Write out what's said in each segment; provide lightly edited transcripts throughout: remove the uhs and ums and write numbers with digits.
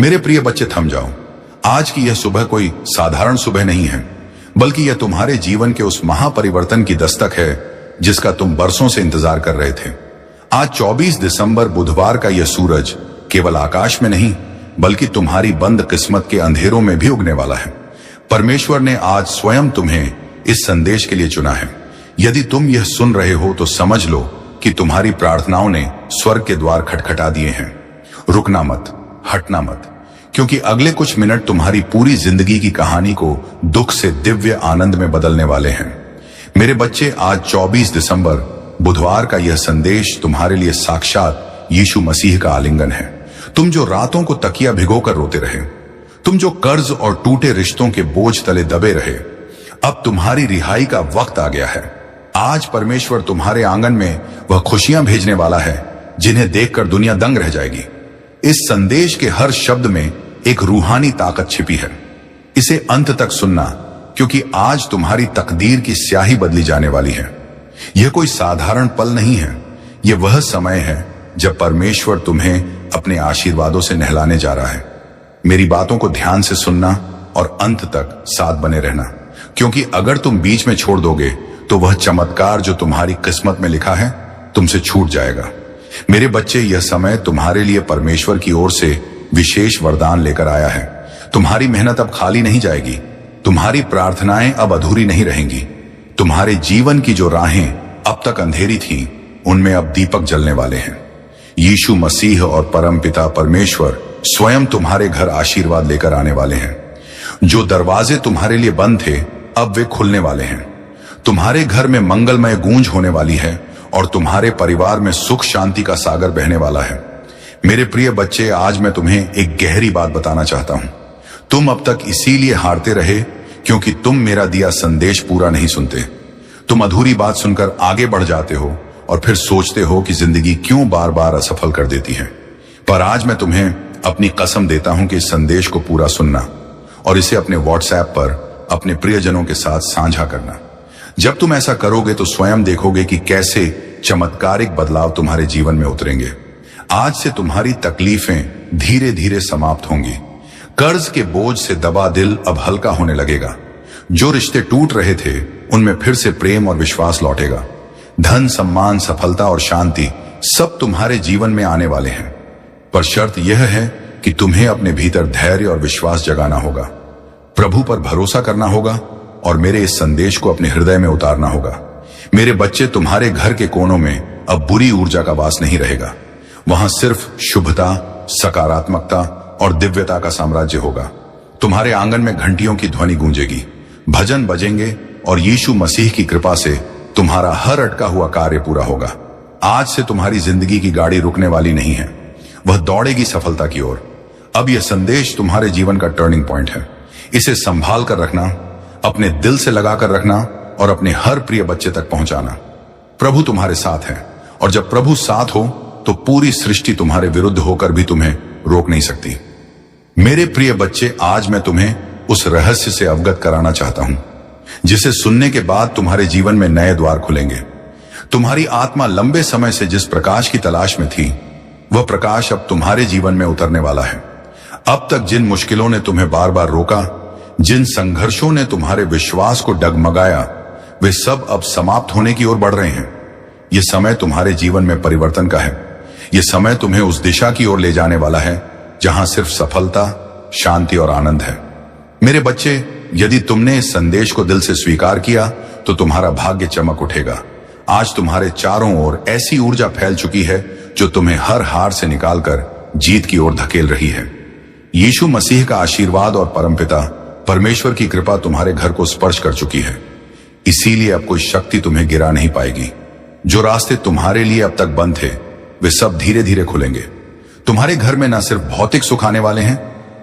मेरे प्रिय बच्चे थम जाओ। आज की यह सुबह कोई साधारण सुबह नहीं है, बल्कि यह तुम्हारे जीवन के उस महापरिवर्तन की दस्तक है जिसका तुम बरसों से इंतजार कर रहे थे। आज 24 दिसंबर बुधवार का यह सूरज केवल आकाश में नहीं बल्कि तुम्हारी बंद किस्मत के अंधेरों में भी उगने वाला है। परमेश्वर ने आज स्वयं तुम्हें इस संदेश के लिए चुना है। यदि तुम यह सुन रहे हो तो समझ लो कि तुम्हारी प्रार्थनाओं ने स्वर्ग के द्वार खटखटा दिए हैं। रुकना मत, हटना मत, क्योंकि अगले कुछ मिनट तुम्हारी पूरी जिंदगी की कहानी को दुख से दिव्य आनंद में बदलने वाले हैं। मेरे बच्चे, आज 24 दिसंबर बुधवार का यह संदेश तुम्हारे लिए साक्षात यीशु मसीह का आलिंगन है। तुम जो रातों को तकिया भिगोकर रोते रहे, तुम जो कर्ज और टूटे रिश्तों के बोझ तले दबे रहे, अब तुम्हारी रिहाई का वक्त आ गया है। आज परमेश्वर तुम्हारे आंगन में वह खुशियां भेजने वाला है जिन्हें देखकर दुनिया दंग रह जाएगी। इस संदेश के हर शब्द में एक रूहानी ताकत छिपी है। इसे अंत तक सुनना, क्योंकि आज तुम्हारी तकदीर की स्याही बदली जाने वाली है। यह कोई साधारण पल नहीं है, यह वह समय है जब परमेश्वर तुम्हें अपने आशीर्वादों से नहलाने जा रहा है। मेरी बातों को ध्यान से सुनना और अंत तक साथ बने रहना, क्योंकि अगर तुम बीच में छोड़ दोगे तो वह चमत्कार जो तुम्हारी किस्मत में लिखा है तुमसे छूट जाएगा। मेरे बच्चे, यह समय तुम्हारे लिए परमेश्वर की ओर से विशेष वरदान लेकर आया है। तुम्हारी मेहनत अब खाली नहीं जाएगी, तुम्हारी प्रार्थनाएं अब अधूरी नहीं रहेंगी। तुम्हारे जीवन की जो राहें अब तक अंधेरी थीं, उनमें अब दीपक जलने वाले हैं। यीशु मसीह और परमपिता परमेश्वर स्वयं तुम्हारे घर आशीर्वाद लेकर आने वाले हैं। जो दरवाजे तुम्हारे लिए बंद थे, अब वे खुलने वाले हैं। तुम्हारे घर में मंगलमय गूंज होने वाली है और तुम्हारे परिवार में सुख शांति का सागर बहने वाला है। मेरे प्रिय बच्चे, आज मैं तुम्हें एक गहरी बात बताना चाहता हूं। तुम अब तक इसीलिए हारते रहे क्योंकि तुम मेरा दिया संदेश पूरा नहीं सुनते। तुम अधूरी बात सुनकर आगे बढ़ जाते हो और फिर सोचते हो कि जिंदगी क्यों बार बार असफल कर देती है। पर आज मैं तुम्हें अपनी कसम देता हूं कि इस संदेश को पूरा सुनना और इसे अपने व्हाट्सएप पर अपने प्रियजनों के साथ साझा करना। जब तुम ऐसा करोगे तो स्वयं देखोगे कि कैसे चमत्कारिक बदलाव तुम्हारे जीवन में उतरेंगे। आज से तुम्हारी तकलीफें धीरे धीरे समाप्त होंगी। कर्ज के बोझ से दबा दिल अब हल्का होने लगेगा। जो रिश्ते टूट रहे थे, उनमें फिर से प्रेम और विश्वास लौटेगा। धन, सम्मान, सफलता और शांति सब तुम्हारे जीवन में आने वाले हैं। पर शर्त यह है कि तुम्हें अपने भीतर धैर्य और विश्वास जगाना होगा, प्रभु पर भरोसा करना होगा और मेरे इस संदेश को अपने हृदय में उतारना होगा। मेरे बच्चे, तुम्हारे घर के कोनों में अब बुरी ऊर्जा का वास नहीं रहेगा। वहां सिर्फ शुभता, सकारात्मकता और दिव्यता का साम्राज्य होगा। तुम्हारे आंगन में घंटियों की ध्वनि गूंजेगी, भजन बजेंगे और यीशु मसीह की कृपा से तुम्हारा हर अटका हुआ कार्य पूरा होगा। आज से तुम्हारी जिंदगी की गाड़ी रुकने वाली नहीं है, वह दौड़ेगी सफलता की ओर। अब यह संदेश तुम्हारे जीवन का टर्निंग पॉइंट है। इसे संभाल कर रखना, अपने दिल से लगाकर रखना और अपने हर प्रिय बच्चे तक पहुंचाना। प्रभु तुम्हारे साथ है और जब प्रभु साथ हो तो पूरी सृष्टि तुम्हारे विरुद्ध होकर भी तुम्हें रोक नहीं सकती। मेरे प्रिय बच्चे, आज मैं तुम्हें उस रहस्य से अवगत कराना चाहता हूं जिसे सुनने के बाद तुम्हारे जीवन में नए द्वार खुलेंगे। तुम्हारी आत्मा लंबे समय से जिस प्रकाश की तलाश में थी, वह प्रकाश अब तुम्हारे जीवन में उतरने वाला है। अब तक जिन मुश्किलों ने तुम्हें बार बार रोका, जिन संघर्षों ने तुम्हारे विश्वास को डगमगाया, वे सब अब समाप्त होने की ओर बढ़ रहे हैं। यह समय तुम्हारे जीवन में परिवर्तन का है। यह समय तुम्हें उस दिशा की ओर ले जाने वाला है जहां सिर्फ सफलता, शांति और आनंद है। मेरे बच्चे, यदि तुमने इस संदेश को दिल से स्वीकार किया तो तुम्हारा भाग्य चमक उठेगा। आज तुम्हारे चारों ओर ऐसी ऊर्जा फैल चुकी है जो तुम्हें हर हार से निकालकर जीत की ओर धकेल रही है। यीशु मसीह का आशीर्वाद और परमपिता परमेश्वर की कृपा तुम्हारे घर को स्पर्श कर चुकी है। इसीलिए अब कोई शक्ति तुम्हें गिरा नहीं पाएगी। जो रास्ते तुम्हारे लिए अब तक बंद थे, वे सब धीरे धीरे खुलेंगे। तुम्हारे घर में न सिर्फ भौतिक सुख आने वाले हैं,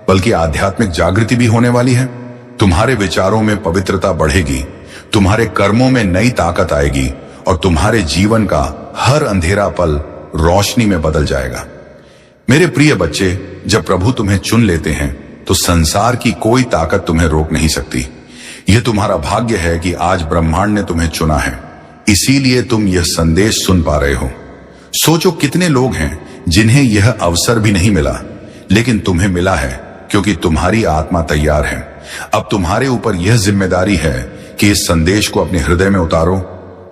बल्कि आध्यात्मिक जागृति भी होने वाली है। तुम्हारे विचारों में पवित्रता बढ़ेगी, तुम्हारे कर्मों में नई ताकत आएगी और तुम्हारे जीवन का हर अंधेरा पल रोशनी में बदल जाएगा। मेरे प्रिय बच्चे, जब प्रभु तुम्हें चुन लेते हैं तो संसार की कोई ताकत तुम्हें रोक नहीं सकती। यह तुम्हारा भाग्य है कि आज ब्रह्मांड ने तुम्हें चुना है, इसीलिए तुम यह संदेश सुन पा रहे हो। सोचो कितने लोग हैं जिन्हें यह अवसर भी नहीं मिला, लेकिन तुम्हें मिला है क्योंकि तुम्हारी आत्मा तैयार है। अब तुम्हारे ऊपर यह जिम्मेदारी है कि इस संदेश को अपने हृदय में उतारो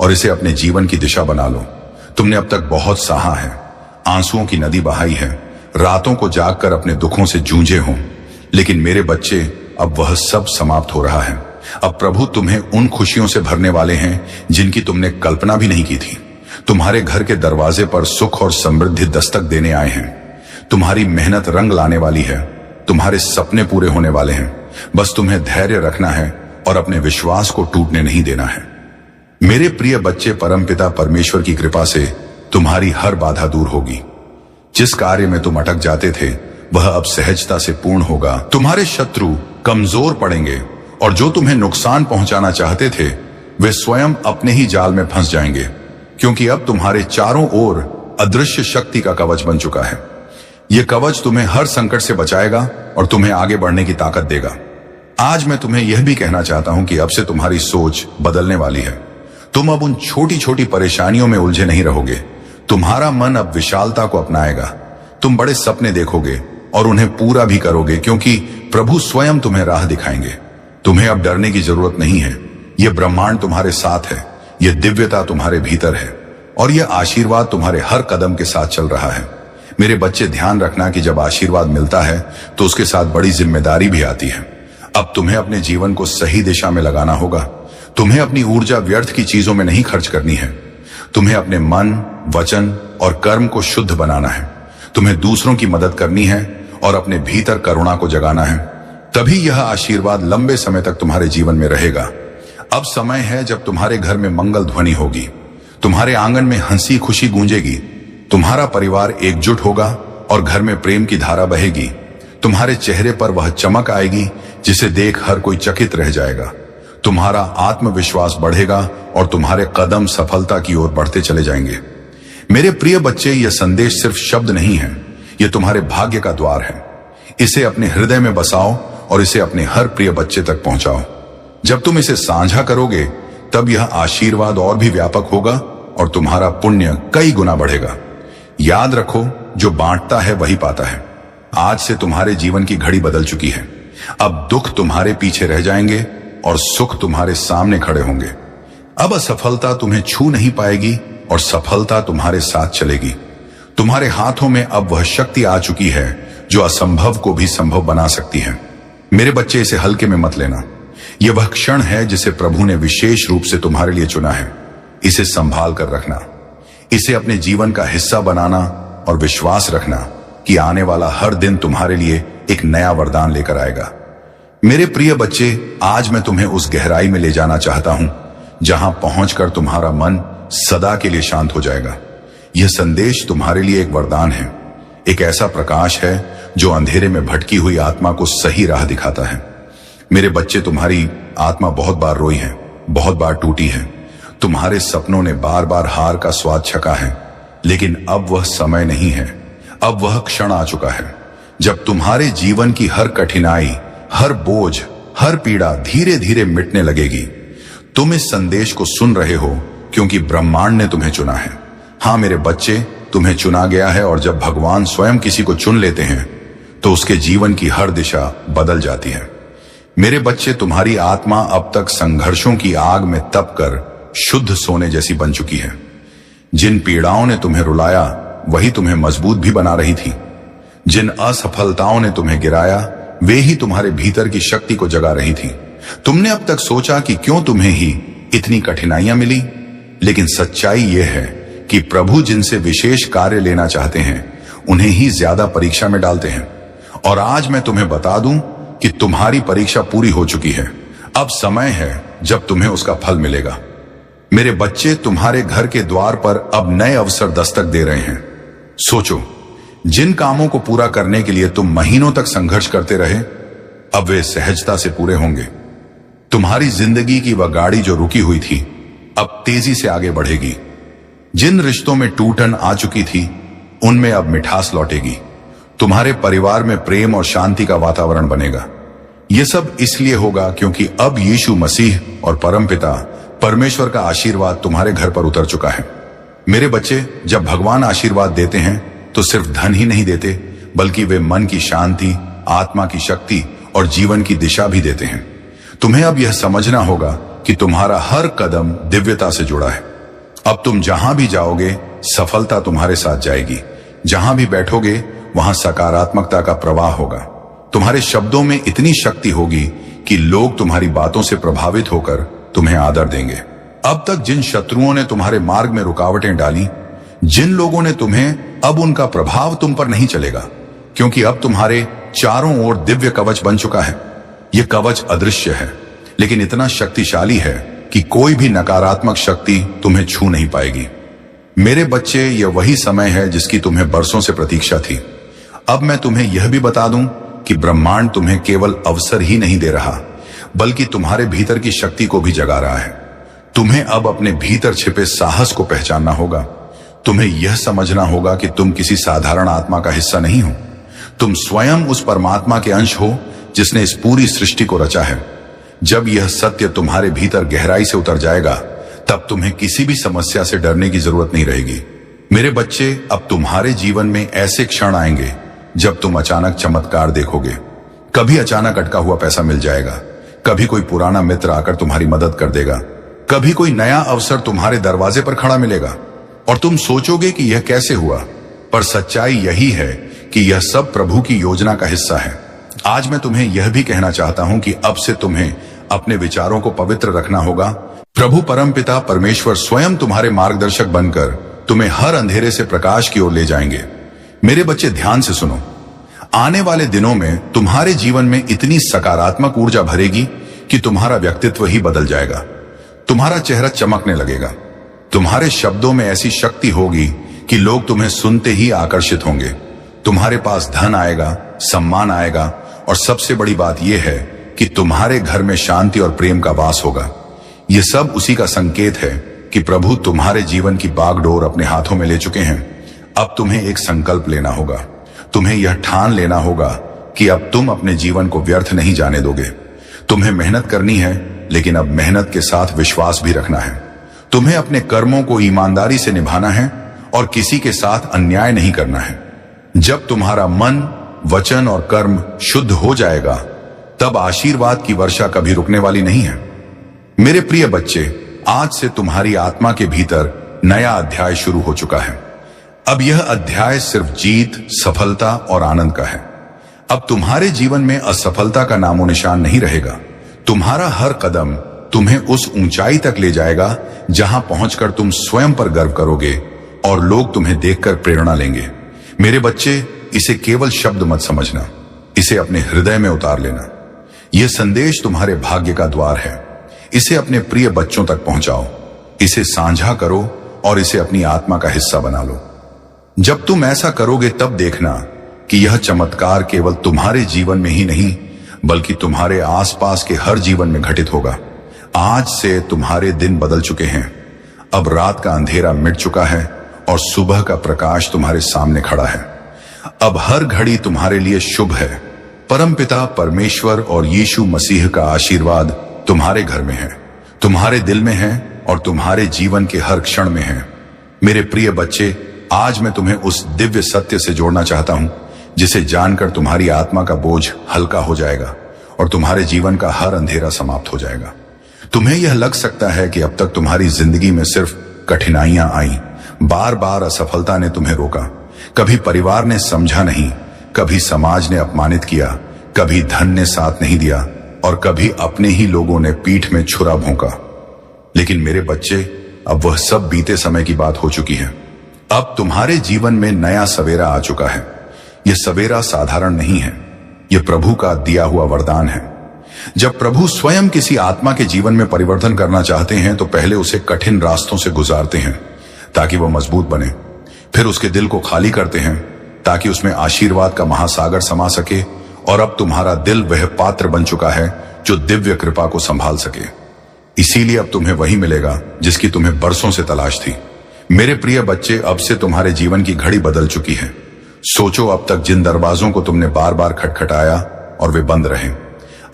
और इसे अपने जीवन की दिशा बना लो। तुमने अब तक बहुत सहा है, आंसुओं की नदी बहाई है, रातों को जागकर अपने दुखों से जूझे हो, लेकिन मेरे बच्चे अब वह सब समाप्त हो रहा है। अब प्रभु तुम्हें उन खुशियों से भरने वाले हैं जिनकी तुमने कल्पना भी नहीं की थी। तुम्हारे घर के दरवाजे पर सुख और समृद्धि दस्तक देने आए हैं। तुम्हारी मेहनत रंग लाने वाली है, तुम्हारे सपने पूरे होने वाले हैं। बस तुम्हें धैर्य रखना है और अपने विश्वास को टूटने नहीं देना है। मेरे प्रिय बच्चे, परमपिता परमेश्वर की कृपा से तुम्हारी हर बाधा दूर होगी। जिस कार्य में तुम अटक जाते थे वह अब सहजता से पूर्ण होगा। तुम्हारे शत्रु कमजोर पड़ेंगे और जो तुम्हें नुकसान पहुंचाना चाहते थे वे स्वयं अपने ही जाल में फंस जाएंगे, क्योंकि अब तुम्हारे चारों ओर अदृश्य शक्ति का कवच बन चुका है। यह कवच तुम्हें हर संकट से बचाएगा और तुम्हें आगे बढ़ने की ताकत देगा। आज मैं तुम्हें यह भी कहना चाहता हूं कि अब से तुम्हारी सोच बदलने वाली है। तुम अब उन छोटी छोटी परेशानियों में उलझे नहीं रहोगे। तुम्हारा मन अब विशालता को अपनाएगा। तुम बड़े सपने देखोगे और उन्हें पूरा भी करोगे, क्योंकि प्रभु स्वयं तुम्हें राह दिखाएंगे। तुम्हें अब डरने की जरूरत नहीं है। यह ब्रह्मांड तुम्हारे साथ है, यह दिव्यता तुम्हारे भीतर है और यह आशीर्वाद तुम्हारे हर कदम के साथ चल रहा है। मेरे बच्चे, ध्यान रखना कि जब आशीर्वाद मिलता है तो उसके साथ बड़ी जिम्मेदारी भी आती है। अब तुम्हें अपने जीवन को सही दिशा में लगाना होगा। तुम्हें अपनी ऊर्जा व्यर्थ की चीजों में नहीं खर्च करनी है। तुम्हें अपने मन, वचन और कर्म को शुद्ध बनाना है। तुम्हें दूसरों की मदद करनी है और अपने भीतर करुणा को जगाना है। तभी यह आशीर्वाद लंबे समय तक तुम्हारे जीवन में रहेगा। अब समय है जब तुम्हारे घर में मंगल ध्वनि होगी, तुम्हारे आंगन में हंसी खुशी गूंजेगी, तुम्हारा परिवार एकजुट होगा और घर में प्रेम की धारा बहेगी। तुम्हारे चेहरे पर वह चमक आएगी जिसे देख हर कोई चकित रह जाएगा। तुम्हारा आत्मविश्वास बढ़ेगा और तुम्हारे कदम सफलता की ओर बढ़ते चले जाएंगे। मेरे प्रिय बच्चे, यह संदेश सिर्फ शब्द नहीं है, यह तुम्हारे भाग्य का द्वार है। इसे अपने हृदय में बसाओ और इसे अपने हर प्रिय बच्चे तक पहुंचाओ। जब तुम इसे साझा करोगे तब यह आशीर्वाद और भी व्यापक होगा और तुम्हारा पुण्य कई गुना बढ़ेगा। याद रखो, जो बांटता है वही पाता है। आज से तुम्हारे जीवन की घड़ी बदल चुकी है। अब दुख तुम्हारे पीछे रह जाएंगे और सुख तुम्हारे सामने खड़े होंगे। अब असफलता तुम्हें छू नहीं पाएगी और सफलता तुम्हारे साथ चलेगी। तुम्हारे हाथों में अब वह शक्ति आ चुकी है जो असंभव को भी संभव बना सकती है। मेरे बच्चे, इसे हल्के में मत लेना। यह वह क्षण है जिसे प्रभु ने विशेष रूप से तुम्हारे लिए चुना है। इसे संभाल कर रखना, इसे अपने जीवन का हिस्सा बनाना और विश्वास रखना कि आने वाला हर दिन तुम्हारे लिए एक नया वरदान लेकर आएगा। मेरे प्रिय बच्चे, आज मैं तुम्हें उस गहराई में ले जाना चाहता हूं जहां पहुंचकर तुम्हारा मन सदा के लिए शांत हो जाएगा। यह संदेश तुम्हारे लिए एक वरदान है, एक ऐसा प्रकाश है जो अंधेरे में भटकी हुई आत्मा को सही राह दिखाता है। मेरे बच्चे, तुम्हारी आत्मा बहुत बार रोई है, बहुत बार टूटी है। तुम्हारे सपनों ने बार बार हार का स्वाद छका है, लेकिन अब वह समय नहीं है। अब वह क्षण आ चुका है जब तुम्हारे जीवन की हर कठिनाई, हर बोझ, हर पीड़ा धीरे धीरे मिटने लगेगी। तुम इस संदेश को सुन रहे हो क्योंकि ब्रह्मांड ने तुम्हें चुना है। हाँ मेरे बच्चे, तुम्हें चुना गया है और जब भगवान स्वयं किसी को चुन लेते हैं तो उसके जीवन की हर दिशा बदल जाती है। मेरे बच्चे, तुम्हारी आत्मा अब तक संघर्षों की आग में तप कर शुद्ध सोने जैसी बन चुकी है। जिन पीड़ाओं ने तुम्हें रुलाया वही तुम्हें मजबूत भी बना रही थी। जिन असफलताओं ने तुम्हें गिराया वे ही तुम्हारे भीतर की शक्ति को जगा रही थी। तुमने अब तक सोचा कि क्यों तुम्हें ही इतनी कठिनाइयां मिली, लेकिन सच्चाई यह है कि प्रभु जिनसे विशेष कार्य लेना चाहते हैं उन्हें ही ज्यादा परीक्षा में डालते हैं। और आज मैं तुम्हें बता दूं कि तुम्हारी परीक्षा पूरी हो चुकी है। अब समय है जब तुम्हें उसका फल मिलेगा। मेरे बच्चे, तुम्हारे घर के द्वार पर अब नए अवसर दस्तक दे रहे हैं। सोचो, जिन कामों को पूरा करने के लिए तुम महीनों तक संघर्ष करते रहे, अब वे सहजता से पूरे होंगे। तुम्हारी जिंदगी की वह गाड़ी जो रुकी हुई थी अब तेजी से आगे बढ़ेगी। जिन रिश्तों में टूटन आ चुकी थी उनमें अब मिठास लौटेगी। तुम्हारे परिवार में प्रेम और शांति का वातावरण बनेगा। यह सब इसलिए होगा क्योंकि अब यीशु मसीह और परमपिता परमेश्वर का आशीर्वाद तुम्हारे घर पर उतर चुका है। मेरे बच्चे, जब भगवान आशीर्वाद देते हैं तो सिर्फ धन ही नहीं देते बल्कि वे मन की शांति, आत्मा की शक्ति और जीवन की दिशा भी देते हैं। तुम्हें अब यह समझना होगा कि तुम्हारा हर कदम दिव्यता से जुड़ा है। अब तुम जहां भी जाओगे सफलता तुम्हारे साथ जाएगी। जहां भी बैठोगे वहां सकारात्मकता का प्रवाह होगा। तुम्हारे शब्दों में इतनी शक्ति होगी कि लोग तुम्हारी बातों से प्रभावित होकर तुम्हें आदर देंगे। अब तक जिन शत्रुओं ने तुम्हारे मार्ग में रुकावटें डाली, जिन लोगों ने तुम्हें, अब उनका प्रभाव तुम पर नहीं चलेगा, क्योंकि अब तुम्हारे चारों ओर दिव्य कवच बन चुका है। यह कवच अदृश्य है, लेकिन इतना शक्तिशाली है कि कोई भी नकारात्मक शक्ति तुम्हें छू नहीं पाएगी। मेरे बच्चे, यह वही समय है जिसकी तुम्हें बरसों से प्रतीक्षा थी। अब मैं तुम्हें यह भी बता दूं कि ब्रह्मांड तुम्हें केवल अवसर ही नहीं दे रहा, बल्कि तुम्हारे भीतर की शक्ति को भी जगा रहा है। तुम्हें अब अपने भीतर छिपे साहस को पहचानना होगा। तुम्हें यह समझना होगा कि तुम किसी साधारण आत्मा का हिस्सा नहीं हो। तुम स्वयं उस परमात्मा के अंश हो जिसने इस पूरी सृष्टि को रचा है। जब यह सत्य तुम्हारे भीतर गहराई से उतर जाएगा, तब तुम्हें किसी भी समस्या से डरने की जरूरत नहीं रहेगी। मेरे बच्चे, अब तुम्हारे जीवन में ऐसे क्षण आएंगे जब तुम अचानक चमत्कार देखोगे। कभी अचानक अटका हुआ पैसा मिल जाएगा, कभी कोई पुराना मित्र आकर तुम्हारी मदद कर देगा, कभी कोई नया अवसर तुम्हारे दरवाजे पर खड़ा मिलेगा और तुम सोचोगे कि यह कैसे हुआ, पर सच्चाई यही है कि यह सब प्रभु की योजना का हिस्सा है। आज मैं तुम्हें यह भी कहना चाहता हूं कि अब से तुम्हें अपने विचारों को पवित्र रखना होगा। प्रभु परमपिता परमेश्वर स्वयं तुम्हारे मार्गदर्शक बनकर तुम्हें हर अंधेरे से प्रकाश की ओर ले जाएंगे। मेरे बच्चे, ध्यान से सुनो। आने वाले दिनों में तुम्हारे जीवन में इतनी सकारात्मक ऊर्जा भरेगी कि तुम्हारा व्यक्तित्व ही बदल जाएगा। तुम्हारा चेहरा चमकने लगेगा। तुम्हारे शब्दों में ऐसी शक्ति होगी कि लोग तुम्हें सुनते ही आकर्षित होंगे। तुम्हारे पास धन आएगा, सम्मान आएगा और सबसे बड़ी बात यह है कि तुम्हारे घर में शांति और प्रेम का वास होगा। यह सब उसी का संकेत है कि प्रभु तुम्हारे जीवन की बागडोर अपने हाथों में ले चुके हैं। अब तुम्हें एक संकल्प लेना होगा। तुम्हें यह ठान लेना होगा कि अब तुम अपने जीवन को व्यर्थ नहीं जाने दोगे। तुम्हें मेहनत करनी है, लेकिन अब मेहनत के साथ विश्वास भी रखना है। तुम्हें अपने कर्मों को ईमानदारी से निभाना है और किसी के साथ अन्याय नहीं करना है। जब तुम्हारा मन, वचन और कर्म शुद्ध हो जाएगा, तब आशीर्वाद की वर्षा कभी रुकने वाली नहीं है। मेरे प्रिय बच्चे, आज से तुम्हारी आत्मा के भीतर नया अध्याय शुरू हो चुका है। अब यह अध्याय सिर्फ जीत, सफलता और आनंद का है। अब तुम्हारे जीवन में असफलता का नामो निशान नहीं रहेगा। तुम्हारा हर कदम तुम्हें उस ऊंचाई तक ले जाएगा जहां पहुंचकर तुम स्वयं पर गर्व करोगे और लोग तुम्हें देखकर प्रेरणा लेंगे। मेरे बच्चे, इसे केवल शब्द मत समझना, इसे अपने हृदय में उतार लेना। यह संदेश तुम्हारे भाग्य का द्वार है। इसे अपने प्रिय बच्चों तक पहुंचाओ, इसे साझा करो और इसे अपनी आत्मा का हिस्सा बना लो। जब तुम ऐसा करोगे, तब देखना कि यह चमत्कार केवल तुम्हारे जीवन में ही नहीं, बल्कि तुम्हारे आसपास के हर जीवन में घटित होगा। आज से तुम्हारे दिन बदल चुके हैं। अब रात का अंधेरा मिट चुका है और सुबह का प्रकाश तुम्हारे सामने खड़ा है। अब हर घड़ी तुम्हारे लिए शुभ है। परमपिता परमेश्वर और यीशु मसीह का आशीर्वाद तुम्हारे घर में है, तुम्हारे दिल में है और तुम्हारे जीवन के हर क्षण में है। मेरे प्रिय बच्चे, आज मैं तुम्हें उस दिव्य सत्य से जोड़ना चाहता हूं जिसे जानकर तुम्हारी आत्मा का बोझ हल्का हो जाएगा और तुम्हारे जीवन का हर अंधेरा समाप्त हो जाएगा। तुम्हें यह लग सकता है कि अब तक तुम्हारी जिंदगी में सिर्फ कठिनाइयां आई, बार बार असफलता ने तुम्हें रोका, कभी परिवार ने समझा नहीं, कभी समाज ने अपमानित किया, कभी धन ने साथ नहीं दिया और कभी अपने ही लोगों ने पीठ में छुरा भोंका। लेकिन मेरे बच्चे, अब वह सब बीते समय की बात हो चुकी है। अब तुम्हारे जीवन में नया सवेरा आ चुका है। यह सवेरा साधारण नहीं है, यह प्रभु का दिया हुआ वरदान है। जब प्रभु स्वयं किसी आत्मा के जीवन में परिवर्तन करना चाहते हैं तो पहले उसे कठिन रास्तों से गुजारते हैं ताकि वह मजबूत बने। फिर उसके दिल को खाली करते हैं ताकि उसमें आशीर्वाद का महासागर समा सके। और अब तुम्हारा दिल वह पात्र बन चुका है जो दिव्य कृपा को संभाल सके। इसीलिए अब तुम्हें वही मिलेगा जिसकी तुम्हें बरसों से तलाश थी। मेरे प्रिय बच्चे, अब से तुम्हारे जीवन की घड़ी बदल चुकी है। सोचो, अब तक जिन दरवाजों को तुमने बार बार खटखटाया और वे बंद रहे,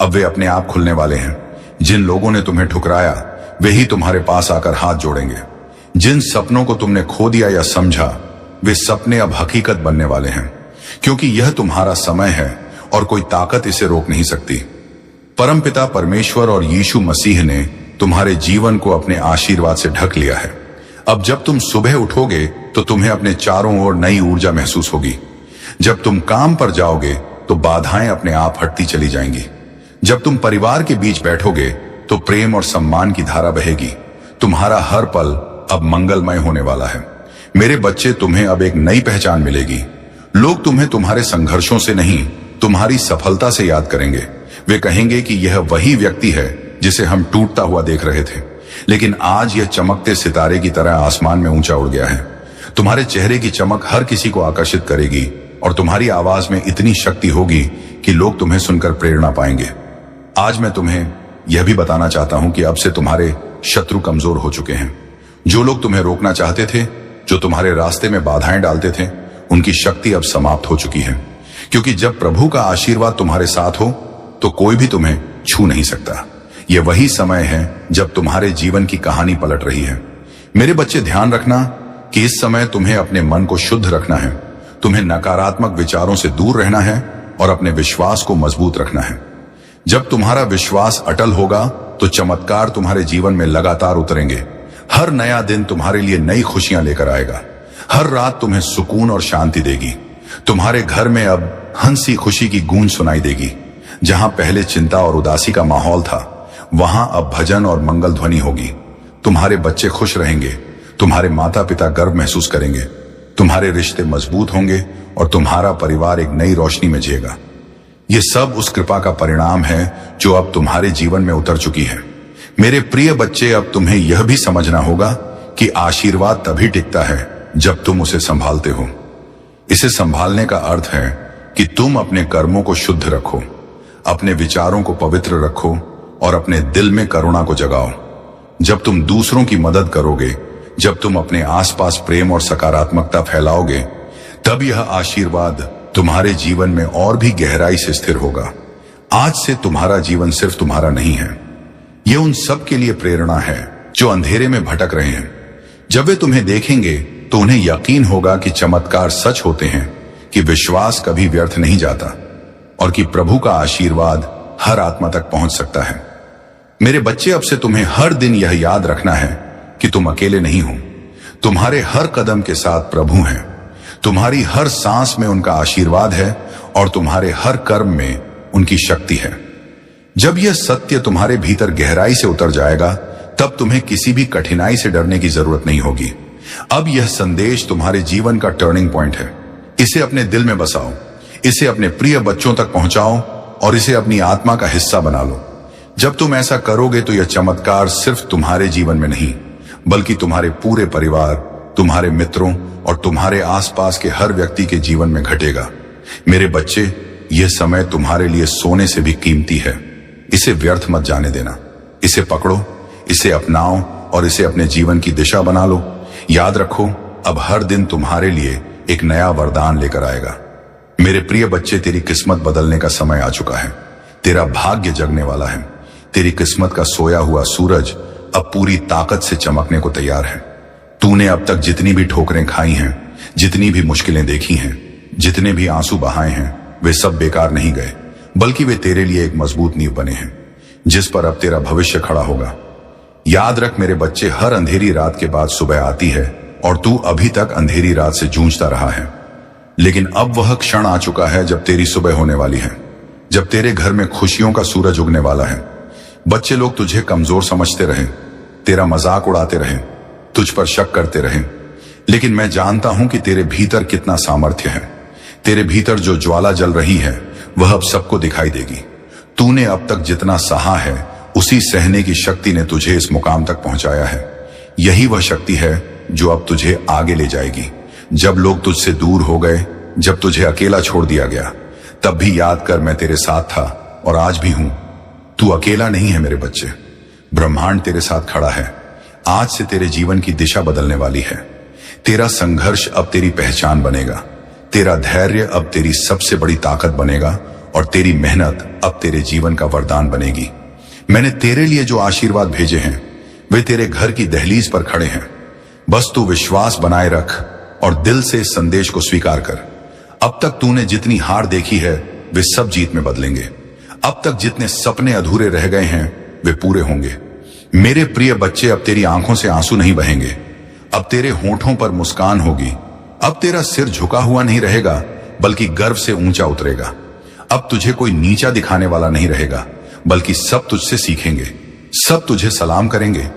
अब वे अपने आप खुलने वाले हैं। जिन लोगों ने तुम्हें ठुकराया, वे ही तुम्हारे पास आकर हाथ जोड़ेंगे। जिन सपनों को तुमने खो दिया या समझा, वे सपने अब हकीकत बनने वाले हैं, क्योंकि यह तुम्हारा समय है और कोई ताकत इसे रोक नहीं सकती। परमपिता परमेश्वर और यीशु मसीह ने तुम्हारे जीवन को अपने आशीर्वाद से ढक लिया है। अब जब तुम सुबह उठोगे तो तुम्हें अपने चारों ओर नई ऊर्जा महसूस होगी। जब तुम काम पर जाओगे तो बाधाएं अपने आप हटती चली जाएंगी। जब तुम परिवार के बीच बैठोगे तो प्रेम और सम्मान की धारा बहेगी। तुम्हारा हर पल अब मंगलमय होने वाला है। मेरे बच्चे, तुम्हें अब एक नई पहचान मिलेगी। लोग तुम्हें तुम्हारे संघर्षों से नहीं, तुम्हारी सफलता से याद करेंगे। वे कहेंगे कि यह वही व्यक्ति है जिसे हम टूटता हुआ देख रहे थे, लेकिन आज यह चमकते सितारे की तरह आसमान में ऊंचा उड़ गया है। तुम्हारे चेहरे की चमक हर किसी को आकर्षित करेगी और तुम्हारी आवाज में इतनी शक्ति होगी कि लोग तुम्हें सुनकर प्रेरणा पाएंगे। आज मैं तुम्हें यह भी बताना चाहता हूं कि अब से तुम्हारे शत्रु कमजोर हो चुके हैं। जो लोग तुम्हें रोकना चाहते थे, जो तुम्हारे रास्ते में बाधाएं डालते थे, उनकी शक्ति अब समाप्त हो चुकी है। क्योंकि जब प्रभु का आशीर्वाद तुम्हारे साथ हो तो कोई भी तुम्हें छू नहीं सकता। यह वही समय है जब तुम्हारे जीवन की कहानी पलट रही है। मेरे बच्चे, ध्यान रखना कि इस समय तुम्हें अपने मन को शुद्ध रखना है। तुम्हें नकारात्मक विचारों से दूर रहना है और अपने विश्वास को मजबूत रखना है। जब तुम्हारा विश्वास अटल होगा तो चमत्कार तुम्हारे जीवन में लगातार उतरेंगे। हर नया दिन तुम्हारे लिए नई खुशियां लेकर आएगा। हर रात तुम्हें सुकून और शांति देगी। तुम्हारे घर में अब हंसी खुशी की गूंज सुनाई देगी। जहां पहले चिंता और उदासी का माहौल था, वहां अब भजन और मंगल ध्वनि होगी। तुम्हारे बच्चे खुश रहेंगे, तुम्हारे माता पिता गर्व महसूस करेंगे, तुम्हारे रिश्ते मजबूत होंगे और तुम्हारा परिवार एक नई रोशनी में जिएगा। ये सब उस कृपा का परिणाम है जो अब तुम्हारे जीवन में उतर चुकी है। मेरे प्रिय बच्चे, अब तुम्हें यह भी समझना होगा कि आशीर्वाद तभी टिकता है जब तुम उसे संभालते हो। इसे संभालने का अर्थ है कि तुम अपने कर्मों को शुद्ध रखो, अपने विचारों को पवित्र रखो और अपने दिल में करुणा को जगाओ। जब तुम दूसरों की मदद करोगे, जब तुम अपने आसपास प्रेम और सकारात्मकता फैलाओगे, तब यह आशीर्वाद तुम्हारे जीवन में और भी गहराई से स्थिर होगा। आज से तुम्हारा जीवन सिर्फ तुम्हारा नहीं है, यह उन सब के लिए प्रेरणा है जो अंधेरे में भटक रहे हैं। जब वे तुम्हें देखेंगे तो उन्हें यकीन होगा कि चमत्कार सच होते हैं, कि विश्वास कभी व्यर्थ नहीं जाता और कि प्रभु का आशीर्वाद हर आत्मा तक पहुंच सकता है। मेरे बच्चे, अब से तुम्हें हर दिन यह याद रखना है कि तुम अकेले नहीं हो। तुम्हारे हर कदम के साथ प्रभु हैं, तुम्हारी हर सांस में उनका आशीर्वाद है और तुम्हारे हर कर्म में उनकी शक्ति है। जब यह सत्य तुम्हारे भीतर गहराई से उतर जाएगा, तब तुम्हें किसी भी कठिनाई से डरने की जरूरत नहीं होगी। अब यह संदेश तुम्हारे जीवन का टर्निंग पॉइंट है। इसे अपने दिल में बसाओ, इसे अपने प्रिय बच्चों तक पहुंचाओ और इसे अपनी आत्मा का हिस्सा बना लो। जब तुम ऐसा करोगे तो यह चमत्कार सिर्फ तुम्हारे जीवन में नहीं, बल्कि तुम्हारे पूरे परिवार, तुम्हारे मित्रों और तुम्हारे आसपास के हर व्यक्ति के जीवन में घटेगा। मेरे बच्चे, यह समय तुम्हारे लिए सोने से भी कीमती है। इसे व्यर्थ मत जाने देना। इसे पकड़ो, इसे अपनाओ और इसे अपने जीवन की दिशा बना लो। याद रखो, अब हर दिन तुम्हारे लिए एक नया वरदान लेकर आएगा। मेरे प्रिय बच्चे, तेरी किस्मत बदलने का समय आ चुका है। तेरा भाग्य जगने वाला है। तेरी किस्मत का सोया हुआ सूरज अब पूरी ताकत से चमकने को तैयार है। तूने अब तक जितनी भी ठोकरें खाई हैं, जितनी भी मुश्किलें देखी हैं, जितने भी आंसू बहाए हैं, वे सब बेकार नहीं गए, बल्कि वे तेरे लिए एक मजबूत नींव बने हैं, जिस पर अब तेरा भविष्य खड़ा होगा। याद रख मेरे बच्चे, हर अंधेरी रात के बाद सुबह आती है और तू अभी तक अंधेरी रात से जूझता रहा है। लेकिन अब वह क्षण आ चुका है जब तेरी सुबह होने वाली है, जब तेरे घर में खुशियों का सूरज उगने वाला है। बच्चे लोग तुझे कमजोर समझते रहे, तेरा मजाक उड़ाते रहे, तुझ पर शक करते रहे, लेकिन मैं जानता हूं कि तेरे भीतर कितना सामर्थ्य है। तेरे भीतर जो ज्वाला जल रही है वह अब सबको दिखाई देगी। तूने अब तक जितना सहा है, उसी सहने की शक्ति ने तुझे इस मुकाम तक पहुंचाया है। यही वह शक्ति है जो अब तुझे आगे ले जाएगी। जब लोग तुझसे दूर हो गए, जब तुझे अकेला छोड़ दिया गया, तब भी याद कर मैं तेरे साथ था और आज भी हूं। तू अकेला नहीं है मेरे बच्चे, ब्रह्मांड तेरे साथ खड़ा है। आज से तेरे जीवन की दिशा बदलने वाली है। तेरा संघर्ष अब तेरी पहचान बनेगा, तेरा धैर्य अब तेरी सबसे बड़ी ताकत बनेगा और तेरी मेहनत अब तेरे जीवन का वरदान बनेगी। मैंने तेरे लिए जो आशीर्वाद भेजे हैं वे तेरे घर की दहलीज पर खड़े हैं। बस तू विश्वास बनाए रख और दिल से इस संदेश को स्वीकार कर। अब तक तूने जितनी हार देखी है वे सब जीत में बदलेंगे। अब तक जितने सपने अधूरे रह गए हैं वे पूरे होंगे। मेरे प्रिय बच्चे, अब तेरी आंखों से आंसू नहीं बहेंगे, अब तेरे होठों पर मुस्कान होगी। अब तेरा सिर झुका हुआ नहीं रहेगा बल्कि गर्व से ऊंचा उतरेगा। अब तुझे कोई नीचा दिखाने वाला नहीं रहेगा बल्कि सब तुझसे सीखेंगे, सब तुझे सलाम करेंगे।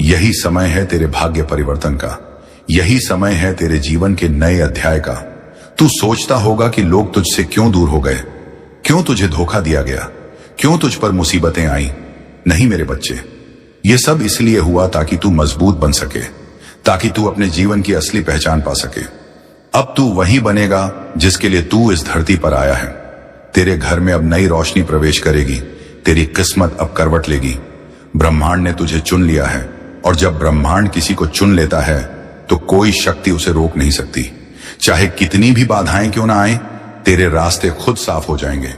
यही समय है तेरे भाग्य परिवर्तन का, यही समय है तेरे जीवन के नए अध्याय का। तू सोचता होगा कि लोग तुझसे क्यों दूर हो गए, क्यों तुझे धोखा दिया गया, क्यों तुझ पर मुसीबतें आई। नहीं मेरे बच्चे, ये सब इसलिए हुआ ताकि तू मजबूत बन सके, ताकि तू अपने जीवन की असली पहचान पा सके। अब तू वही बनेगा जिसके लिए तू इस धरती पर आया है। तेरे घर में अब नई रोशनी प्रवेश करेगी, तेरी किस्मत अब करवट लेगी। ब्रह्मांड ने तुझे चुन लिया है और जब ब्रह्मांड किसी को चुन लेता है तो कोई शक्ति उसे रोक नहीं सकती। चाहे कितनी भी बाधाएं क्यों ना आए, तेरे रास्ते खुद साफ हो जाएंगे।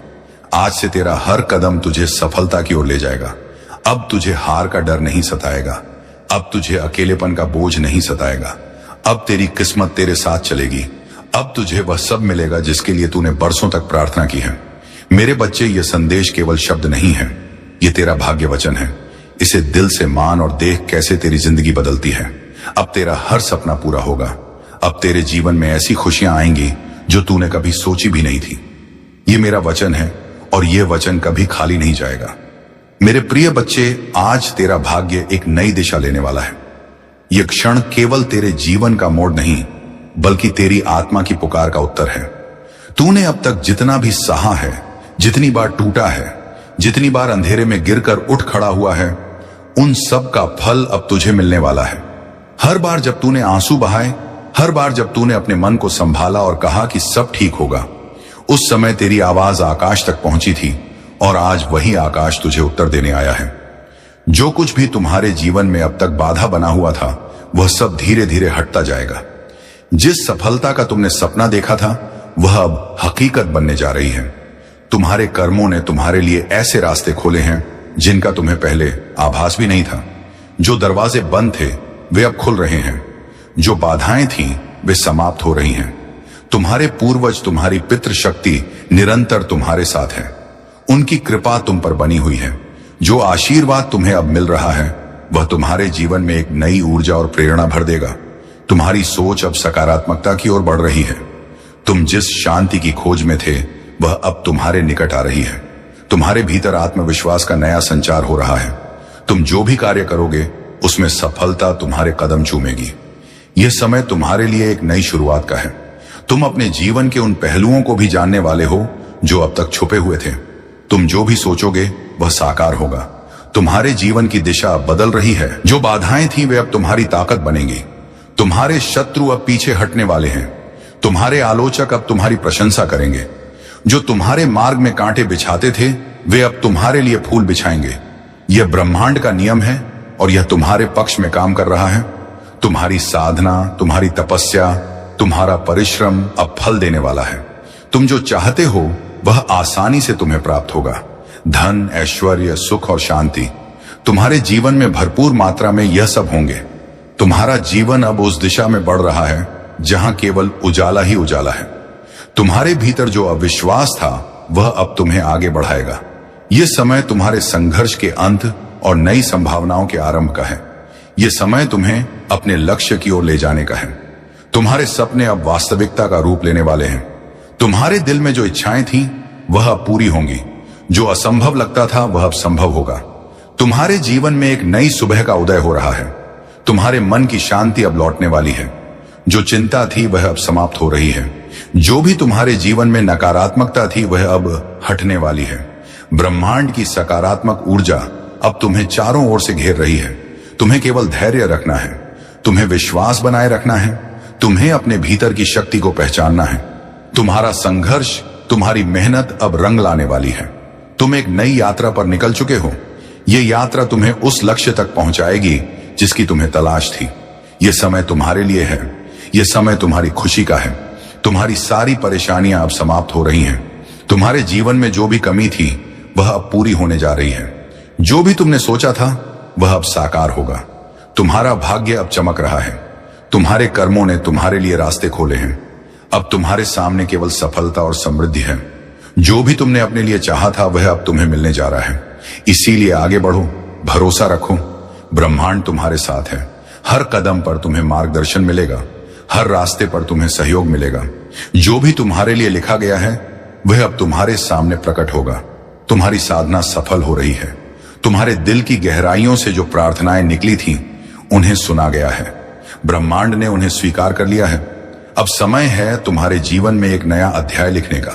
आज से तेरा हर कदम तुझे सफलता की ओर ले जाएगा। अब तुझे हार का डर नहीं सताएगा, अब तुझे अकेलेपन का बोझ नहीं सताएगा। अब तेरी किस्मत तेरे साथ चलेगी। अब तुझे वह सब मिलेगा जिसके लिए तूने बरसों तक प्रार्थना की है। मेरे बच्चे, यह संदेश केवल शब्द नहीं है, यह तेरा भाग्य वचन है। इसे दिल से मान और देख कैसे तेरी जिंदगी बदलती है। अब तेरा हर सपना पूरा होगा। अब तेरे जीवन में ऐसी खुशियां आएंगी जो तूने कभी सोची भी नहीं थी। ये मेरा वचन है और यह वचन कभी खाली नहीं जाएगा। मेरे प्रिय बच्चे, आज तेरा भाग्य एक नई दिशा लेने वाला है। यह क्षण केवल तेरे जीवन का मोड़ नहीं बल्कि तेरी आत्मा की पुकार का उत्तर है। तूने अब तक जितना भी सहा है, जितनी बार टूटा है, जितनी बार अंधेरे में गिरकर उठ खड़ा हुआ है, उन सब का फल अब तुझे मिलने वाला है। हर बार जब तूने आंसू बहाए, हर बार जब तूने अपने मन को संभाला और कहा कि सब ठीक होगा, उस समय तेरी आवाज आकाश तक पहुंची थी और आज वही आकाश तुझे उत्तर देने आया है। जो कुछ भी तुम्हारे जीवन में अब तक बाधा बना हुआ था वह सब धीरे धीरे हटता जाएगा। जिस सफलता का तुमने सपना देखा था वह अब हकीकत बनने जा रही है। तुम्हारे कर्मों ने तुम्हारे लिए ऐसे रास्ते खोले हैं जिनका तुम्हें पहले आभास भी नहीं था। जो दरवाजे बंद थे वे अब खुल रहे हैं, जो बाधाएं थीं वे समाप्त हो रही हैं। तुम्हारे पूर्वज, तुम्हारी पितृ शक्ति निरंतर तुम्हारे साथ है। उनकी कृपा तुम पर बनी हुई है। जो आशीर्वाद तुम्हें अब मिल रहा है वह तुम्हारे जीवन में एक नई ऊर्जा और प्रेरणा भर देगा। तुम्हारी सोच अब सकारात्मकता की ओर बढ़ रही है। तुम जिस शांति की खोज में थे वह अब तुम्हारे निकट आ रही है। तुम्हारे भीतर आत्मविश्वास का नया संचार हो रहा है। तुम जो भी कार्य करोगे उसमें सफलता तुम्हारे कदम चूमेगी। यह समय तुम्हारे लिए एक नई शुरुआत का है। तुम अपने जीवन के उन पहलुओं को भी जानने वाले हो जो अब तक छुपे हुए थे। तुम जो भी सोचोगे वह साकार होगा। तुम्हारे जीवन की दिशा बदल रही है। जो बाधाएं थी वे अब तुम्हारी ताकत बनेंगी। तुम्हारे शत्रु अब पीछे हटने वाले हैं। तुम्हारे आलोचक अब तुम्हारी प्रशंसा करेंगे। जो तुम्हारे मार्ग में कांटे बिछाते थे वे अब तुम्हारे लिए फूल बिछाएंगे। यह ब्रह्मांड का नियम है और यह तुम्हारे पक्ष में काम कर रहा है। तुम्हारी साधना, तुम्हारी तपस्या, तुम्हारा परिश्रम अब फल देने वाला है। तुम जो चाहते हो वह आसानी से तुम्हें प्राप्त होगा। धन, ऐश्वर्य, सुख और शांति तुम्हारे जीवन में भरपूर मात्रा में यह सब होंगे। तुम्हारा जीवन अब उस दिशा में बढ़ रहा है जहां केवल उजाला ही उजाला है। तुम्हारे भीतर जो अविश्वास था वह अब तुम्हें आगे बढ़ाएगा। यह समय तुम्हारे संघर्ष के अंत और नई संभावनाओं के आरंभ का है। यह समय तुम्हें अपने लक्ष्य की ओर ले जाने का है। तुम्हारे सपने अब वास्तविकता का रूप लेने वाले हैं। तुम्हारे दिल में जो इच्छाएं थीं वह अब पूरी होंगी। जो असंभव लगता था वह अब संभव होगा। तुम्हारे जीवन में एक नई सुबह का उदय हो रहा है। तुम्हारे मन की शांति अब लौटने वाली है। जो चिंता थी वह अब समाप्त हो रही है। जो भी तुम्हारे जीवन में नकारात्मकता थी वह अब हटने वाली है। ब्रह्मांड की सकारात्मक ऊर्जा अब तुम्हें चारों ओर से घेर रही है। तुम्हें केवल धैर्य रखना है, तुम्हें विश्वास बनाए रखना है, तुम्हें अपने भीतर की शक्ति को पहचानना है। तुम्हारा संघर्ष, तुम्हारी मेहनत अब रंग लाने वाली है। तुम एक नई यात्रा पर निकल चुके हो। यह यात्रा तुम्हें उस लक्ष्य तक पहुंचाएगी जिसकी तुम्हें तलाश थी। यह समय तुम्हारे लिए है। यह समय तुम्हारी खुशी का है। तुम्हारी सारी परेशानियां अब समाप्त हो रही हैं। तुम्हारे जीवन में जो भी कमी थी वह अब पूरी होने जा रही है। जो भी तुमने सोचा था वह अब साकार होगा। तुम्हारा भाग्य अब चमक रहा है। तुम्हारे कर्मों ने तुम्हारे लिए रास्ते खोले हैं। अब तुम्हारे सामने केवल सफलता और समृद्धि है। जो भी तुमने अपने लिए चाहा था वह अब तुम्हें मिलने जा रहा है। इसीलिए आगे बढ़ो, भरोसा रखो, ब्रह्मांड तुम्हारे साथ है। हर कदम पर तुम्हें मार्गदर्शन मिलेगा, हर रास्ते पर तुम्हें सहयोग मिलेगा। जो भी तुम्हारे लिए लिखा गया है वह अब तुम्हारे सामने प्रकट होगा। तुम्हारी साधना सफल हो रही है। तुम्हारे दिल की गहराइयों से जो प्रार्थनाएं निकली थीं, उन्हें सुना गया है। ब्रह्मांड ने उन्हें स्वीकार कर लिया है। अब समय है तुम्हारे जीवन में एक नया अध्याय लिखने का।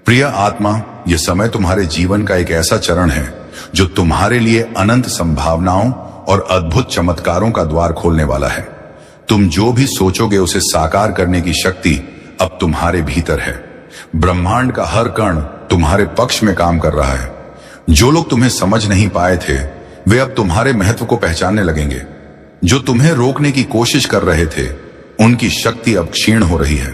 प्रिय आत्मा, यह समय तुम्हारे जीवन का एक ऐसा चरण है जो तुम्हारे लिए अनंत संभावनाओं और अद्भुत चमत्कारों का द्वार खोलने वाला है। तुम जो भी सोचोगे उसे साकार करने की शक्ति अब तुम्हारे भीतर है। ब्रह्मांड का हर कण तुम्हारे पक्ष में काम कर रहा है। जो लोग तुम्हें समझ नहीं पाए थे वे अब तुम्हारे महत्व को पहचानने लगेंगे। जो तुम्हें रोकने की कोशिश कर रहे थे उनकी शक्ति अब क्षीण हो रही है।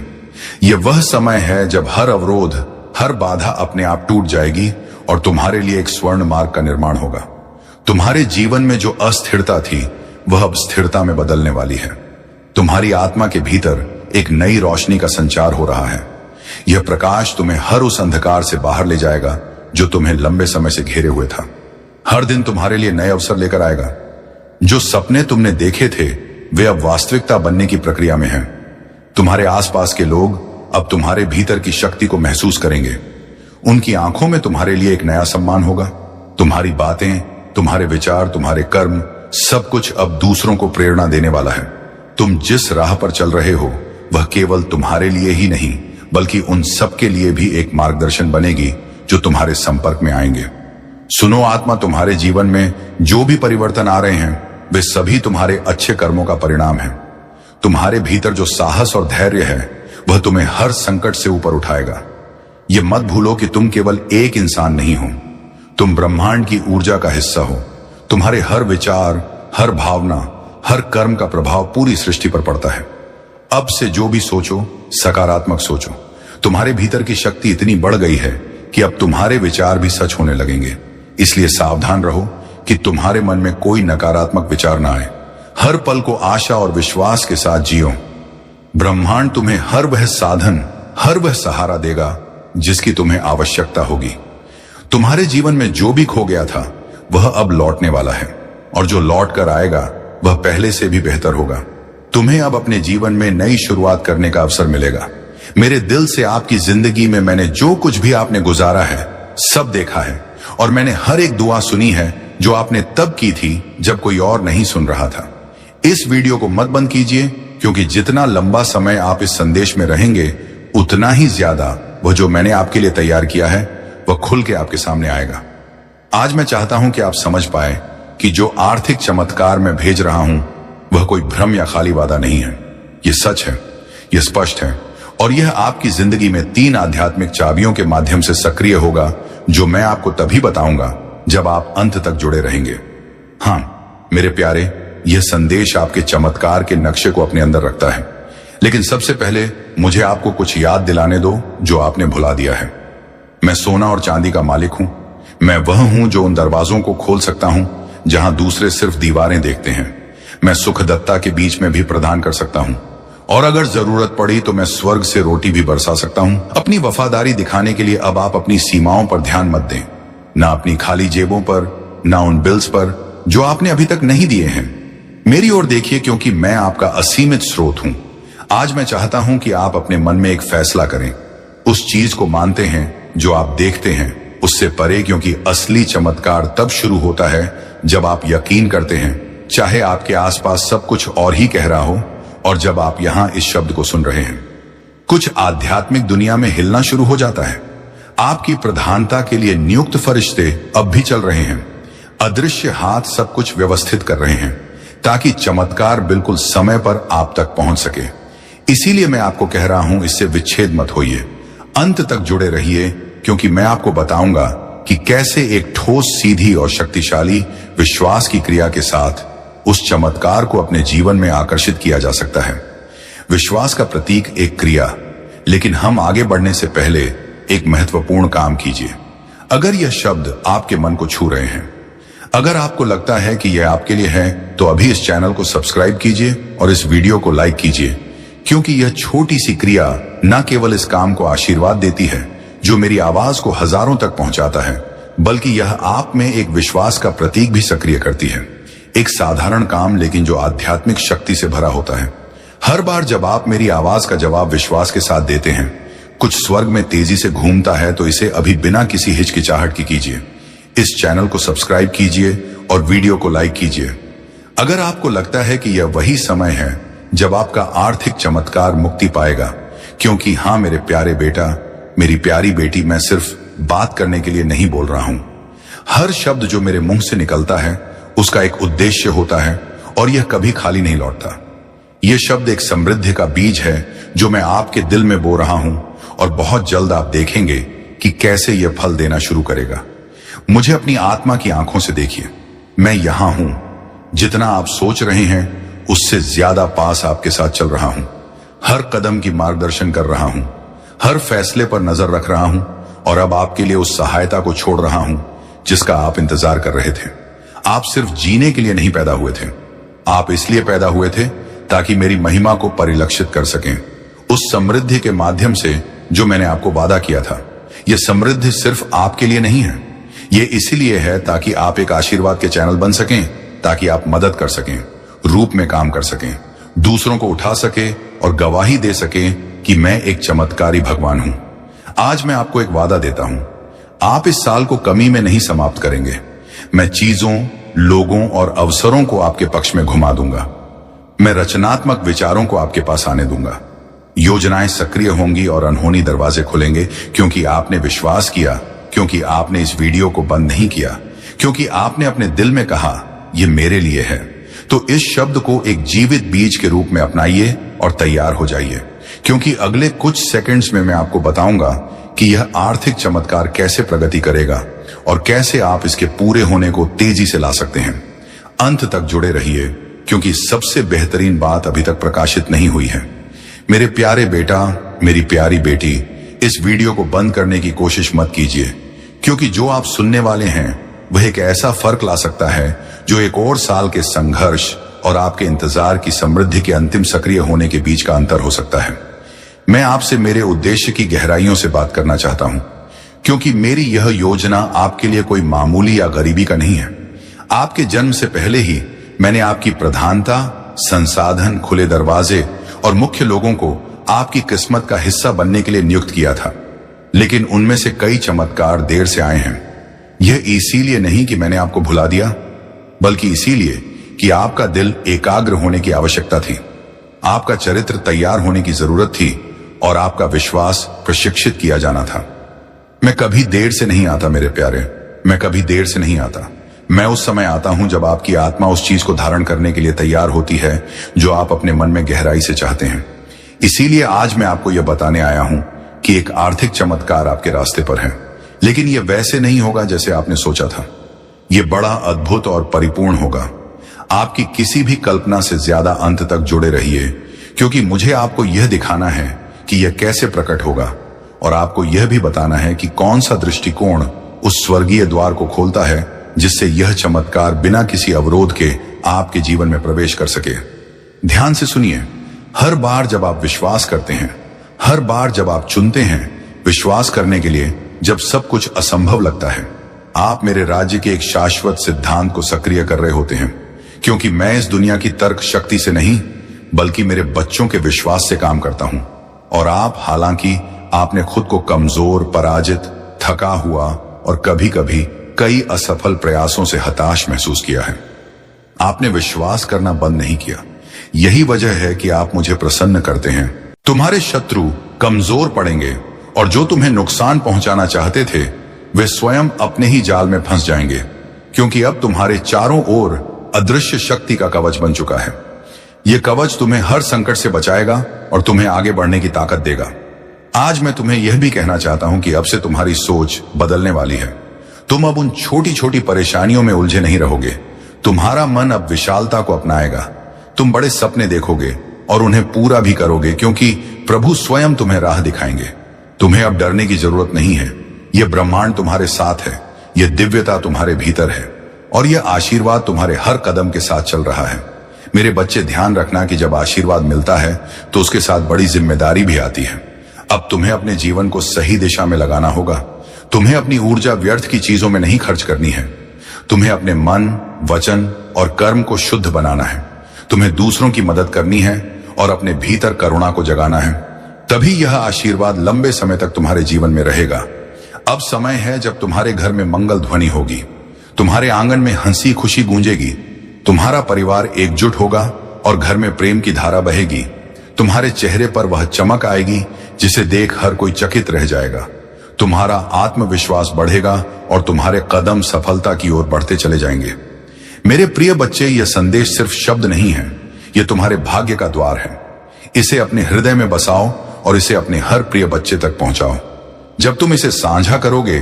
यह वह समय है जब हर अवरोध, हर बाधा अपने आप टूट जाएगी और तुम्हारे लिए एक स्वर्ण मार्ग का निर्माण होगा। तुम्हारे जीवन में जो अस्थिरता थी वह अब स्थिरता में बदलने वाली है। तुम्हारी आत्मा के भीतर एक नई रोशनी का संचार हो रहा है। यह प्रकाश तुम्हें हर उस अंधकार से बाहर ले जाएगा जो तुम्हें लंबे समय से घेरे हुए था। हर दिन तुम्हारे लिए नए अवसर लेकर आएगा। जो सपने तुमने देखे थे वे अब वास्तविकता बनने की प्रक्रिया में हैं। तुम्हारे आसपास के लोग अब तुम्हारे भीतर की शक्ति को महसूस करेंगे। उनकी आंखों में तुम्हारे लिए एक नया सम्मान होगा। तुम्हारी बातें, तुम्हारे विचार, तुम्हारे कर्म, सब कुछ अब दूसरों को प्रेरणा देने वाला है। तुम जिस राह पर चल रहे हो वह केवल तुम्हारे लिए ही नहीं बल्कि उन सब के लिए भी एक मार्गदर्शन बनेगी जो तुम्हारे संपर्क में आएंगे। सुनो आत्मा, तुम्हारे जीवन में जो भी परिवर्तन आ रहे हैं वे सभी तुम्हारे अच्छे कर्मों का परिणाम है। तुम्हारे भीतर जो साहस और धैर्य है वह तुम्हें हर संकट से ऊपर उठाएगा। यह मत भूलो कि तुम केवल एक इंसान नहीं हो, तुम ब्रह्मांड की ऊर्जा का हिस्सा हो। तुम्हारे हर विचार, हर भावना, हर कर्म का प्रभाव पूरी सृष्टि पर पड़ता है। अब से जो भी सोचो सकारात्मक सोचो। तुम्हारे भीतर की शक्ति इतनी बढ़ गई है कि अब तुम्हारे विचार भी सच होने लगेंगे। इसलिए सावधान रहो कि तुम्हारे मन में कोई नकारात्मक विचार ना आए। हर पल को आशा और विश्वास के साथ जियो। ब्रह्मांड तुम्हें हर वह साधन, हर वह सहारा देगा जिसकी तुम्हें आवश्यकता होगी। तुम्हारे जीवन में जो भी खो गया था वह अब लौटने वाला है और जो लौट कर आएगा वह पहले से भी बेहतर होगा। तुम्हें अब अपने जीवन में नई शुरुआत करने का अवसर मिलेगा। मेरे दिल से आपकी जिंदगी में मैंने जो कुछ भी आपने गुजारा है सब देखा है और मैंने हर एक दुआ सुनी है जो आपने तब की थी जब कोई और नहीं सुन रहा था। इस वीडियो को मत बंद कीजिए क्योंकि जितना लंबा समय आप इस संदेश में रहेंगे उतना ही ज्यादा वह जो मैंने आपके लिए तैयार किया है वह खुल के आपके सामने आएगा। आज मैं चाहता हूं कि आप समझ पाए कि जो आर्थिक चमत्कार मैं भेज रहा हूं वह कोई भ्रम या खाली वादा नहीं है। यह सच है, यह स्पष्ट है और यह आपकी जिंदगी में 3 आध्यात्मिक चाबियों के माध्यम से सक्रिय होगा जो मैं आपको तभी बताऊंगा जब आप अंत तक जुड़े रहेंगे। हाँ मेरे प्यारे, यह संदेश आपके चमत्कार के नक्शे को अपने अंदर रखता है। लेकिन सबसे पहले मुझे आपको कुछ याद दिलाने दो जो आपने भुला दिया है। मैं सोना और चांदी का मालिक हूं। मैं वह हूं जो उन दरवाजों को खोल सकता हूं जहां दूसरे सिर्फ दीवारें देखते हैं। मैं सुखदत्ता के बीच में भी प्रदान कर सकता हूं और अगर जरूरत पड़ी तो मैं स्वर्ग से रोटी भी बरसा सकता हूं। अपनी वफादारी दिखाने के लिए अब आप अपनी सीमाओं पर ध्यान मत दें, ना अपनी खाली जेबों पर, ना उन बिल्स पर जो आपने अभी तक नहीं दिए हैं। मेरी ओर देखिए क्योंकि मैं आपका असीमित स्रोत हूं। आज मैं चाहता हूं कि आप अपने मन में एक फैसला करें। उस चीज को मानते हैं जो आप देखते हैं उससे परे, क्योंकि असली चमत्कार तब शुरू होता है जब आप यकीन करते हैं, चाहे आपके आसपास सब कुछ और ही कह रहा हो और जब आप यहां इस शब्द को सुन रहे हैं। कुछ आध्यात्मिक दुनिया में हिलना शुरू हो जाता है। आपकी प्रधानता के लिए नियुक्त फरिश्ते अब भी चल रहे हैं। अदृश्य हाथ सब कुछ व्यवस्थित कर रहे हैं ताकि चमत्कार बिल्कुल समय पर आप तक पहुंच सके। इसीलिए मैं आपको कह रहा हूं, इससे विच्छेद मत होइए, अंत तक जुड़े रहिए क्योंकि मैं आपको बताऊंगा कि कैसे एक ठोस, सीधी और शक्तिशाली विश्वास की क्रिया के साथ उस चमत्कार को अपने जीवन में आकर्षित किया जा सकता है। विश्वास का प्रतीक एक क्रिया, लेकिन हम आगे बढ़ने से पहले एक महत्वपूर्ण काम कीजिए। अगर यह शब्द आपके मन को छू रहे हैं, अगर आपको लगता है कि यह आपके लिए है, तो अभी इस चैनल को सब्सक्राइब कीजिए और इस वीडियो को लाइक कीजिए क्योंकि यह छोटी सी क्रिया न केवल इस काम को आशीर्वाद देती है जो मेरी आवाज को हजारों तक पहुंचाता है, बल्कि यह आप में एक विश्वास का प्रतीक भी सक्रिय करती है। एक साधारण काम लेकिन जो आध्यात्मिक शक्ति से भरा होता है। हर बार जब आप मेरी आवाज का जवाब विश्वास के साथ देते हैं, कुछ स्वर्ग में तेजी से घूमता है, तो इसे अभी बिना किसी हिचकिचाहट की कीजिए। इस चैनल को सब्सक्राइब कीजिए और वीडियो को लाइक कीजिए। अगर आपको लगता है कि यह वही समय है जब आपका आर्थिक चमत्कार मुक्ति पाएगा, क्योंकि हाँ मेरे प्यारे बेटा, मेरी प्यारी बेटी, मैं सिर्फ बात करने के लिए नहीं बोल रहा हूं। हर शब्द जो मेरे मुंह से निकलता है उसका एक उद्देश्य होता है और यह कभी खाली नहीं लौटता। यह शब्द एक समृद्धि का बीज है जो मैं आपके दिल में बो रहा हूं और बहुत जल्द आप देखेंगे कि कैसे यह फल देना शुरू करेगा। मुझे अपनी आत्मा की आंखों से देखिए। मैं यहां हूं। जितना आप सोच रहे हैं उससे ज्यादा पास आपके साथ चल रहा हूं। हर कदम की मार्गदर्शन कर रहा हूं, हर फैसले पर नजर रख रहा हूं और अब आपके लिए उस सहायता को छोड़ रहा हूं जिसका आप इंतजार कर रहे थे। आप सिर्फ जीने के लिए नहीं पैदा हुए थे, आप इसलिए पैदा हुए थे ताकि मेरी महिमा को परिलक्षित कर सकें, उस समृद्धि के माध्यम से जो मैंने आपको वादा किया था। यह समृद्धि सिर्फ आपके लिए नहीं है, यह इसीलिए है ताकि आप एक आशीर्वाद के चैनल बन सकें, ताकि आप मदद कर सकें, रूप में काम कर सकें, दूसरों को उठा सके और गवाही दे सकें कि मैं एक चमत्कारी भगवान हूं। आज मैं आपको एक वादा देता हूं, आप इस साल को कमी में नहीं समाप्त करेंगे। मैं चीजों, लोगों और अवसरों को आपके पक्ष में घुमा दूंगा। मैं रचनात्मक विचारों को आपके पास आने दूंगा। योजनाएं सक्रिय होंगी और अनहोनी दरवाजे खुलेंगे, क्योंकि आपने विश्वास किया, क्योंकि आपने इस वीडियो को बंद नहीं किया, क्योंकि आपने अपने दिल में कहा यह मेरे लिए है। तो इस शब्द को एक जीवित बीज के रूप में अपनाइए और तैयार हो जाइए, क्योंकि अगले कुछ सेकंड्स में मैं आपको बताऊंगा कि यह आर्थिक चमत्कार कैसे प्रगति करेगा और कैसे आप इसके पूरे होने को तेजी से ला सकते हैं। अंत तक जुड़े रहिए, क्योंकि सबसे बेहतरीन बात अभी तक प्रकाशित नहीं हुई है। मेरे प्यारे बेटा, मेरी प्यारी बेटी, इस वीडियो को बंद करने की कोशिश मत कीजिए, क्योंकि जो आप सुनने वाले हैं वह एक ऐसा फर्क ला सकता है जो एक और साल के संघर्ष और आपके इंतजार की समृद्धि के अंतिम सक्रिय होने के बीच का अंतर हो सकता है। मैं आपसे मेरे उद्देश्य की गहराइयों से बात करना चाहता हूं, क्योंकि मेरी यह योजना आपके लिए कोई मामूली या गरीबी का नहीं है। आपके जन्म से पहले ही मैंने आपकी प्रधानता, संसाधन, खुले दरवाजे और मुख्य लोगों को आपकी किस्मत का हिस्सा बनने के लिए नियुक्त किया था। लेकिन उनमें से कई चमत्कार देर से आए हैं। यह इसीलिए नहीं कि मैंने आपको भुला दिया, बल्कि इसीलिए कि आपका दिल एकाग्र होने की आवश्यकता थी, आपका चरित्र तैयार होने की जरूरत थी और आपका विश्वास प्रशिक्षित किया जाना था। मैं कभी देर से नहीं आता मेरे प्यारे, मैं कभी देर से नहीं आता। मैं उस समय आता हूं जब आपकी आत्मा उस चीज को धारण करने के लिए तैयार होती है जो आप अपने मन में गहराई से चाहते हैं। इसीलिए आज मैं आपको यह बताने आया हूं कि एक आर्थिक चमत्कार आपके रास्ते पर है, लेकिन यह वैसे नहीं होगा जैसे आपने सोचा था। यह बड़ा, अद्भुत और परिपूर्ण होगा। आपकी किसी भी कल्पना से ज्यादा अंत तक जुड़े रहिए, क्योंकि मुझे आपको यह दिखाना है कि यह कैसे प्रकट होगा और आपको यह भी बताना है कि कौन सा दृष्टिकोण उस स्वर्गीय द्वार को खोलता है जिससे यह चमत्कार बिना किसी अवरोध के आपके जीवन में प्रवेश कर सके। ध्यान से सुनिए। हर बार जब आप विश्वास करते हैं, हर बार जब आप चुनते हैं विश्वास करने के लिए, जब सब कुछ असंभव लगता है, आप मेरे राज्य के एक शाश्वत सिद्धांत को सक्रिय कर रहे होते हैं। क्योंकि मैं इस दुनिया की तर्क शक्ति से नहीं, बल्कि मेरे बच्चों के विश्वास से काम करता हूं। और आप, हालांकि आपने खुद को कमजोर, पराजित, थका हुआ और कभी कभी कई असफल प्रयासों से हताश महसूस किया है, आपने विश्वास करना बंद नहीं किया। यही वजह है कि आप मुझे प्रसन्न करते हैं। तुम्हारे शत्रु कमजोर पड़ेंगे और जो तुम्हें नुकसान पहुंचाना चाहते थे वे स्वयं अपने ही जाल में फंस जाएंगे, क्योंकि अब तुम्हारे चारों ओर अदृश्य शक्ति का कवच बन चुका है। यह कवच तुम्हें हर संकट से बचाएगा और तुम्हें आगे बढ़ने की ताकत देगा। आज मैं तुम्हें यह भी कहना चाहता हूं कि अब से तुम्हारी सोच बदलने वाली है। तुम अब उन छोटी छोटी परेशानियों में उलझे नहीं रहोगे। तुम्हारा मन अब विशालता को अपनाएगा। तुम बड़े सपने देखोगे और उन्हें पूरा भी करोगे, क्योंकि प्रभु स्वयं तुम्हें राह दिखाएंगे। तुम्हें अब डरने की जरूरत नहीं है। यह ब्रह्मांड तुम्हारे साथ है, यह दिव्यता तुम्हारे भीतर है और यह आशीर्वाद तुम्हारे हर कदम के साथ चल रहा है। मेरे बच्चे, ध्यान रखना कि जब आशीर्वाद मिलता है तो उसके साथ बड़ी जिम्मेदारी भी आती है। अब तुम्हें अपने जीवन को सही दिशा में लगाना होगा। तुम्हें अपनी ऊर्जा व्यर्थ की चीजों में नहीं खर्च करनी है। तुम्हें अपने मन, वचन और कर्म को शुद्ध बनाना है। तुम्हें दूसरों की मदद करनी है और अपने भीतर करुणा को जगाना है। तभी यह आशीर्वाद लंबे समय तक तुम्हारे जीवन में रहेगा। अब समय है जब तुम्हारे घर में मंगल ध्वनि होगी, तुम्हारे आंगन में हंसी खुशी गूंजेगी, तुम्हारा परिवार एकजुट होगा और घर में प्रेम की धारा बहेगी। तुम्हारे चेहरे पर वह चमक आएगी जिसे देख हर कोई चकित रह जाएगा। तुम्हारा आत्मविश्वास बढ़ेगा और तुम्हारे कदम सफलता की ओर बढ़ते चले जाएंगे। मेरे प्रिय बच्चे, यह संदेश सिर्फ शब्द नहीं है, यह तुम्हारे भाग्य का द्वार है। इसे अपने हृदय में बसाओ और इसे अपने हर प्रिय बच्चे तक पहुंचाओ। जब तुम इसे साझा करोगे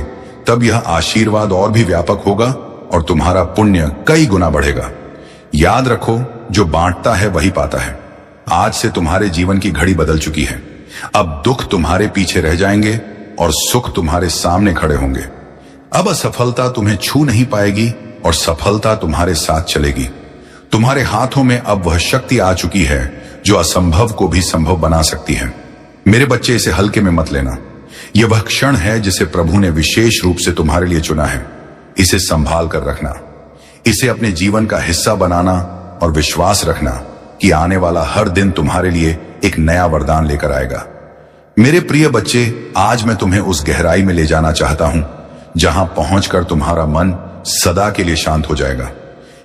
तब यह आशीर्वाद और भी व्यापक होगा और तुम्हारा पुण्य कई गुना बढ़ेगा। याद रखो, जो बांटता है वही पाता है। आज से तुम्हारे जीवन की घड़ी बदल चुकी है। अब दुख तुम्हारे पीछे रह जाएंगे और सुख तुम्हारे सामने खड़े होंगे। अब असफलता तुम्हें छू नहीं पाएगी और सफलता तुम्हारे साथ चलेगी। तुम्हारे हाथों में अब वह शक्ति आ चुकी है जो असंभव को भी संभव बना सकती है। मेरे बच्चे, इसे हल्के में मत लेना। यह वह क्षण है जिसे प्रभु ने विशेष रूप से तुम्हारे लिए चुना है। इसे संभाल कर रखना, इसे अपने जीवन का हिस्सा बनाना और विश्वास रखना कि आने वाला हर दिन तुम्हारे लिए एक नया वरदान लेकर आएगा। मेरे प्रिय बच्चे, आज मैं तुम्हें उस गहराई में ले जाना चाहता हूं जहां पहुंचकर तुम्हारा मन सदा के लिए शांत हो जाएगा।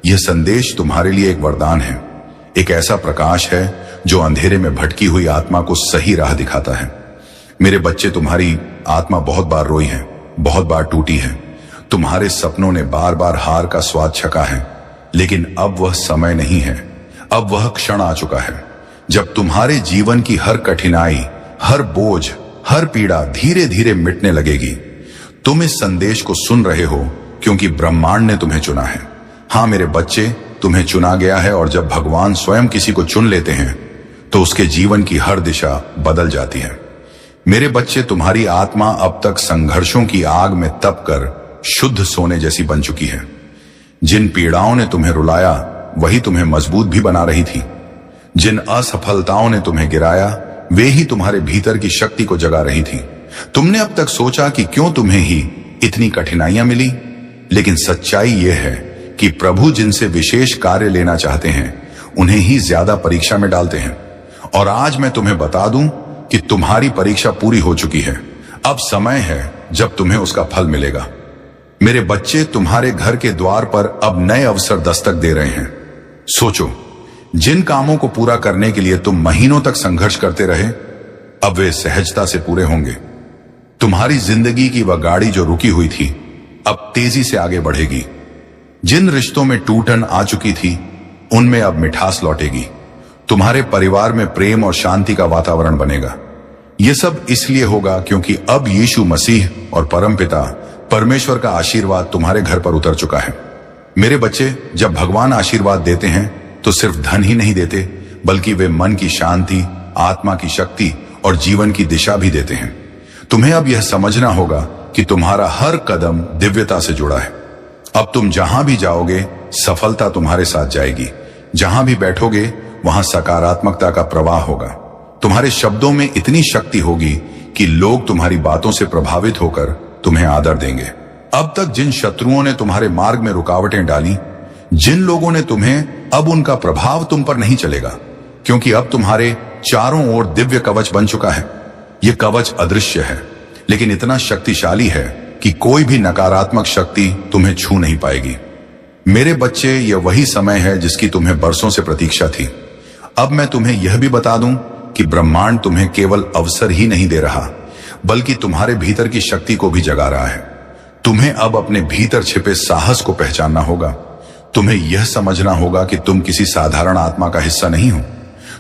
यह संदेश तुम्हारे लिए एक वरदान है, एक ऐसा प्रकाश है जो अंधेरे में भटकी हुई आत्मा को सही राह दिखाता है। मेरे बच्चे, तुम्हारी आत्मा बहुत बार रोई है, बहुत बार टूटी है। तुम्हारे सपनों ने बार बार हार का स्वाद छका है, लेकिन अब वह समय नहीं है। अब वह क्षण आ चुका है जब तुम्हारे जीवन की हर कठिनाई, हर बोझ, हर पीड़ा धीरे धीरे मिटने लगेगी। तुम इस संदेश को सुन रहे हो क्योंकि ब्रह्मांड ने तुम्हें चुना है। हाँ मेरे बच्चे, तुम्हें चुना गया है और जब भगवान स्वयं किसी को चुन लेते हैं तो उसके जीवन की हर दिशा बदल जाती है। मेरे बच्चे, तुम्हारी आत्मा अब तक संघर्षों की आग में तप कर शुद्ध सोने जैसी बन चुकी है। जिन पीड़ाओं ने तुम्हें रुलाया वही तुम्हें मजबूत भी बना रही थी। जिन असफलताओं ने तुम्हें गिराया वे ही तुम्हारे भीतर की शक्ति को जगा रही थी। तुमने अब तक सोचा कि क्यों तुम्हें ही इतनी कठिनाइयां मिली, लेकिन सच्चाई यह है कि प्रभु जिनसे विशेष कार्य लेना चाहते हैं उन्हें ही ज्यादा परीक्षा में डालते हैं। और आज मैं तुम्हें बता दूं कि तुम्हारी परीक्षा पूरी हो चुकी है। अब समय है जब तुम्हें उसका फल मिलेगा। मेरे बच्चे, तुम्हारे घर के द्वार पर अब नए अवसर दस्तक दे रहे हैं। सोचो, जिन कामों को पूरा करने के लिए तुम महीनों तक संघर्ष करते रहे, अब वे सहजता से पूरे होंगे। तुम्हारी जिंदगी की वह गाड़ी जो रुकी हुई थी अब तेजी से आगे बढ़ेगी। जिन रिश्तों में टूटन आ चुकी थी उनमें अब मिठास लौटेगी। तुम्हारे परिवार में प्रेम और शांति का वातावरण बनेगा। यह सब इसलिए होगा क्योंकि अब यीशु मसीह और परमपिता परमेश्वर का आशीर्वाद तुम्हारे घर पर उतर चुका है। मेरे बच्चे, जब भगवान आशीर्वाद देते हैं तो सिर्फ धन ही नहीं देते, बल्कि वे मन की शांति, आत्मा की शक्ति और जीवन की दिशा भी देते हैं। तुम्हें अब यह समझना होगा कि तुम्हारा हर कदम दिव्यता से जुड़ा है। अब तुम जहां भी जाओगे सफलता तुम्हारे साथ जाएगी। जहां भी बैठोगे वहां सकारात्मकता का प्रवाह होगा। तुम्हारे शब्दों में इतनी शक्ति होगी कि लोग तुम्हारी बातों से प्रभावित होकर तुम्हें आदर देंगे। अब तक जिन शत्रुओं ने तुम्हारे मार्ग में रुकावटें डाली, जिन लोगों ने तुम्हें, अब उनका प्रभाव तुम पर नहीं चलेगा, क्योंकि अब तुम्हारे चारों ओर दिव्य कवच बन चुका है। यह कवच अदृश्य है लेकिन इतना शक्तिशाली है कि कोई भी नकारात्मक शक्ति तुम्हें छू नहीं पाएगी। मेरे बच्चे, यह वही समय है जिसकी तुम्हें बरसों से प्रतीक्षा थी। अब मैं तुम्हें यह भी बता दूं कि ब्रह्मांड तुम्हें केवल अवसर ही नहीं दे रहा, बल्कि तुम्हारे भीतर की शक्ति को भी जगा रहा है। तुम्हें अब अपने भीतर छिपे साहस को पहचानना होगा। तुम्हें यह समझना होगा कि तुम किसी साधारण आत्मा का हिस्सा नहीं हो।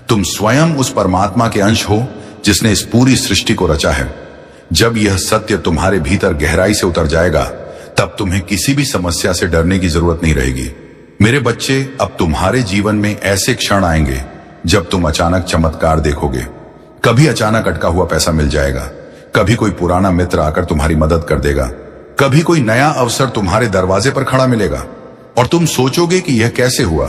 तुम स्वयं उस परमात्मा के अंश हो जिसने इस पूरी सृष्टि को रचा है। जब यह सत्य तुम्हारे भीतर गहराई से उतर जाएगा तब तुम्हें किसी भी समस्या से डरने की जरूरत नहीं रहेगी। मेरे बच्चे, अब तुम्हारे जीवन में ऐसे क्षण आएंगे जब तुम अचानक चमत्कार देखोगे। कभी अचानक अटका हुआ पैसा मिल जाएगा, कभी कोई पुराना मित्र आकर तुम्हारी मदद कर देगा, कभी कोई नया अवसर तुम्हारे दरवाजे पर खड़ा मिलेगा और तुम सोचोगे कि यह कैसे हुआ।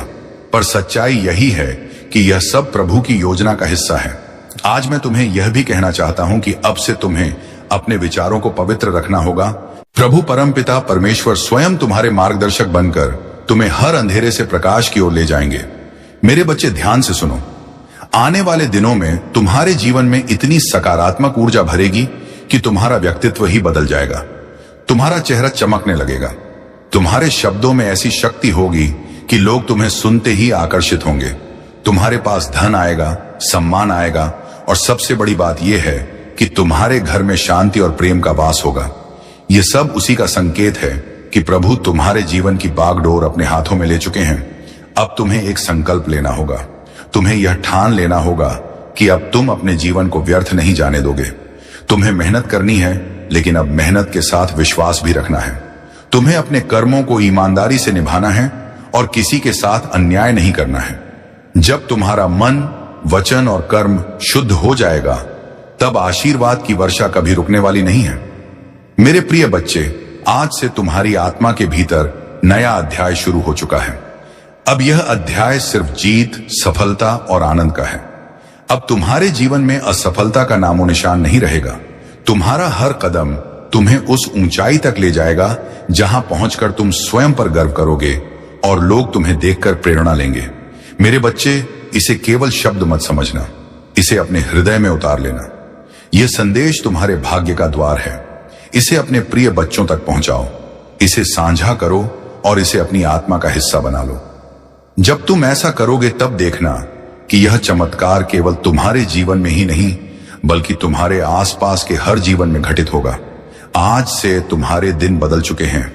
पर सच्चाई यही है कि यह सब प्रभु की योजना का हिस्सा है। आज मैं तुम्हें यह भी कहना चाहता हूं कि अब से तुम्हें अपने विचारों को पवित्र रखना होगा। प्रभु परमपिता परमेश्वर स्वयं तुम्हारे मार्गदर्शक बनकर तुम्हें हर अंधेरे से प्रकाश की ओर ले जाएंगे। मेरे बच्चे ध्यान से सुनो, आने वाले दिनों में तुम्हारे जीवन में इतनी सकारात्मक ऊर्जा भरेगी कि तुम्हारा व्यक्तित्व ही बदल जाएगा। तुम्हारा चेहरा चमकने लगेगा। तुम्हारे शब्दों में ऐसी शक्ति होगी कि लोग तुम्हें सुनते ही आकर्षित होंगे। तुम्हारे पास धन आएगा, सम्मान आएगा और सबसे बड़ी बात यह है कि तुम्हारे घर में शांति और प्रेम का वास होगा। यह सब उसी का संकेत है कि प्रभु तुम्हारे जीवन की बागडोर अपने हाथों में ले चुके हैं। अब तुम्हें एक संकल्प लेना होगा। तुम्हें यह ठान लेना होगा कि अब तुम अपने जीवन को व्यर्थ नहीं जाने दोगे। तुम्हें मेहनत करनी है, लेकिन अब मेहनत के साथ विश्वास भी रखना है। तुम्हें अपने कर्मों को ईमानदारी से निभाना है और किसी के साथ अन्याय नहीं करना है। जब तुम्हारा मन, वचन और कर्म शुद्ध हो जाएगा, तब आशीर्वाद की वर्षा कभी रुकने वाली नहीं है। मेरे प्रिय बच्चे, आज से तुम्हारी आत्मा के भीतर नया अध्याय शुरू हो चुका है। अब यह अध्याय सिर्फ जीत, सफलता और आनंद का है। अब तुम्हारे जीवन में असफलता का नामो निशान नहीं रहेगा। तुम्हारा हर कदम तुम्हें उस ऊंचाई तक ले जाएगा जहां पहुंचकर तुम स्वयं पर गर्व करोगे और लोग तुम्हें देखकर प्रेरणा लेंगे। मेरे बच्चे, इसे केवल शब्द मत समझना, इसे अपने हृदय में उतार लेना। यह संदेश तुम्हारे भाग्य का द्वार है। इसे अपने प्रिय बच्चों तक पहुंचाओ, इसे साझा करो और इसे अपनी आत्मा का हिस्सा बना लो। जब तुम ऐसा करोगे तब देखना कि यह चमत्कार केवल तुम्हारे जीवन में ही नहीं, बल्कि तुम्हारे आसपास के हर जीवन में घटित होगा। आज से तुम्हारे दिन बदल चुके हैं।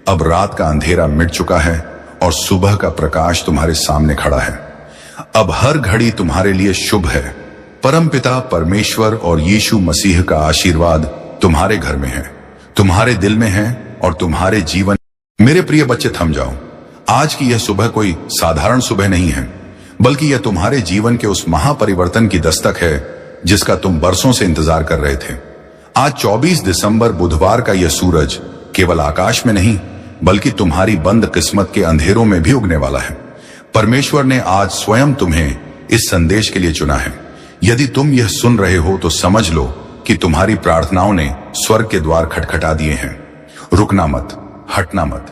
अब रात का अंधेरा मिट चुका है और सुबह का प्रकाश तुम्हारे सामने खड़ा है। अब हर घड़ी तुम्हारे लिए शुभ है। परमपिता परमेश्वर और यीशु मसीह का आशीर्वाद तुम्हारे घर में है, तुम्हारे दिल में है और तुम्हारे जीवन। मेरे प्रिय बच्चे, थम जाओ। आज की यह सुबह कोई साधारण सुबह नहीं है, बल्कि यह तुम्हारे जीवन के उस महापरिवर्तन की दस्तक है जिसका तुम बरसों से इंतजार कर रहे थे। आज 24 दिसंबर बुधवार का यह सूरज केवल आकाश में नहीं, बल्कि तुम्हारी बंद किस्मत के अंधेरों में भी उगने वाला है। परमेश्वर ने आज स्वयं तुम्हें इस संदेश के लिए चुना है। यदि तुम यह सुन रहे हो तो समझ लो कि तुम्हारी प्रार्थनाओं ने स्वर्ग के द्वार खटखटा दिए हैं। रुकना मत, हटना मत,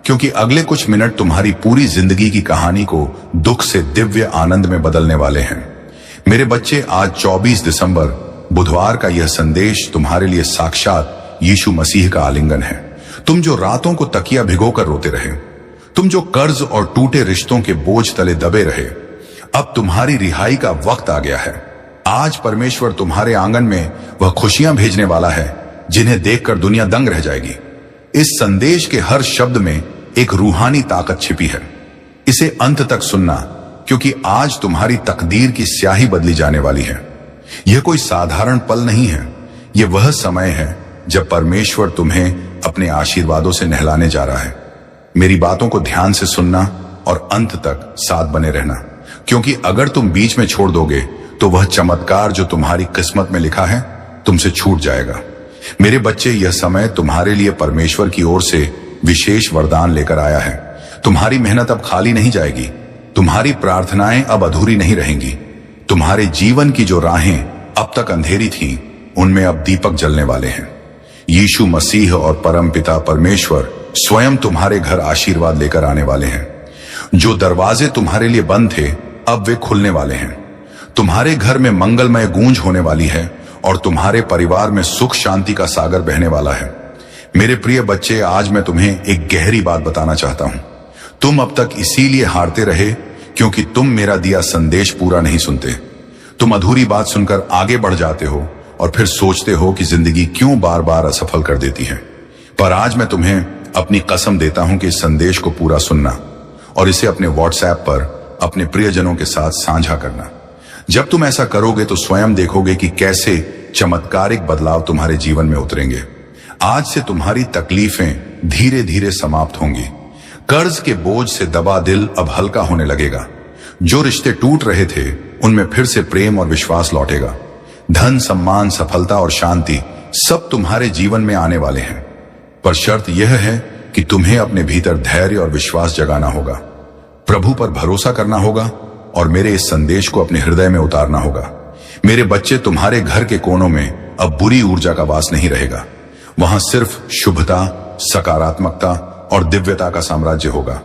क्योंकि अगले कुछ मिनट तुम्हारी पूरी जिंदगी की कहानी को दुख से दिव्य आनंद में बदलने वाले हैं। मेरे बच्चे, आज 24 दिसंबर बुधवार का यह संदेश तुम्हारे लिए साक्षात यीशु मसीह का आलिंगन है। तुम जो रातों को तकिया भिगोकर रोते रहे, तुम जो कर्ज और टूटे रिश्तों के बोझ तले दबे रहे, अब तुम्हारी रिहाई का वक्त आ गया है। आज परमेश्वर तुम्हारे आंगन में वह खुशियां भेजने वाला है जिन्हें देखकर दुनिया दंग रह जाएगी। इस संदेश के हर शब्द में एक रूहानी ताकत छिपी है। इसे अंत तक सुनना, क्योंकि आज तुम्हारी तकदीर की स्याही बदली जाने वाली है। यह कोई साधारण पल नहीं है, यह वह समय है जब परमेश्वर तुम्हें अपने आशीर्वादों से नहलाने जा रहा है। मेरी बातों को ध्यान से सुनना और अंत तक साथ बने रहना, क्योंकि अगर तुम बीच में छोड़ दोगे तो वह चमत्कार जो तुम्हारी किस्मत में लिखा है तुमसे छूट जाएगा। मेरे बच्चे, यह समय तुम्हारे लिए परमेश्वर की ओर से विशेष वरदान लेकर आया है। तुम्हारी मेहनत अब खाली नहीं जाएगी, तुम्हारी प्रार्थनाएं अब अधूरी नहीं रहेंगी। तुम्हारे जीवन की जो राहें अब तक अंधेरी थीं, उनमें अब दीपक जलने वाले हैं। यीशु मसीह और परमपिता परमेश्वर स्वयं तुम्हारे घर आशीर्वाद लेकर आने वाले हैं। जो दरवाजे तुम्हारे लिए बंद थे, अब वे खुलने वाले हैं। तुम्हारे घर में मंगलमय गूंज होने वाली है और तुम्हारे परिवार में सुख शांति का सागर बहने वाला है। मेरे प्रिय बच्चे, आज मैं तुम्हें एक गहरी बात बताना चाहता हूं। तुम अब तक इसीलिए हारते रहे क्योंकि तुम मेरा दिया संदेश पूरा नहीं सुनते। तुम अधूरी बात सुनकर आगे बढ़ जाते हो और फिर सोचते हो कि जिंदगी क्यों बार बार असफल कर देती है। पर आज मैं तुम्हें अपनी कसम देता हूं कि इस संदेश को पूरा सुनना और इसे अपने व्हाट्सएप पर अपने प्रियजनों के साथ साझा करना। जब तुम ऐसा करोगे तो स्वयं देखोगे कि कैसे चमत्कारिक बदलाव तुम्हारे जीवन में उतरेंगे। आज से तुम्हारी तकलीफें धीरे धीरे समाप्त होंगी। कर्ज के बोझ से दबा दिल अब हल्का होने लगेगा। जो रिश्ते टूट रहे थे, उनमें फिर से प्रेम और विश्वास लौटेगा। धन, सम्मान, सफलता और शांति सब तुम्हारे जीवन में आने वाले हैं। पर शर्त यह है कि तुम्हें अपने भीतर धैर्य और विश्वास जगाना होगा। प्रभु पर भरोसा करना होगा और मेरे इस संदेश को अपने हृदय में उतारना होगा। मेरे बच्चे, तुम्हारे घर के कोनों में अब बुरी ऊर्जा का वास नहीं रहेगा। वहां सिर्फ शुभता, सकारात्मकता और दिव्यता का साम्राज्य होगा।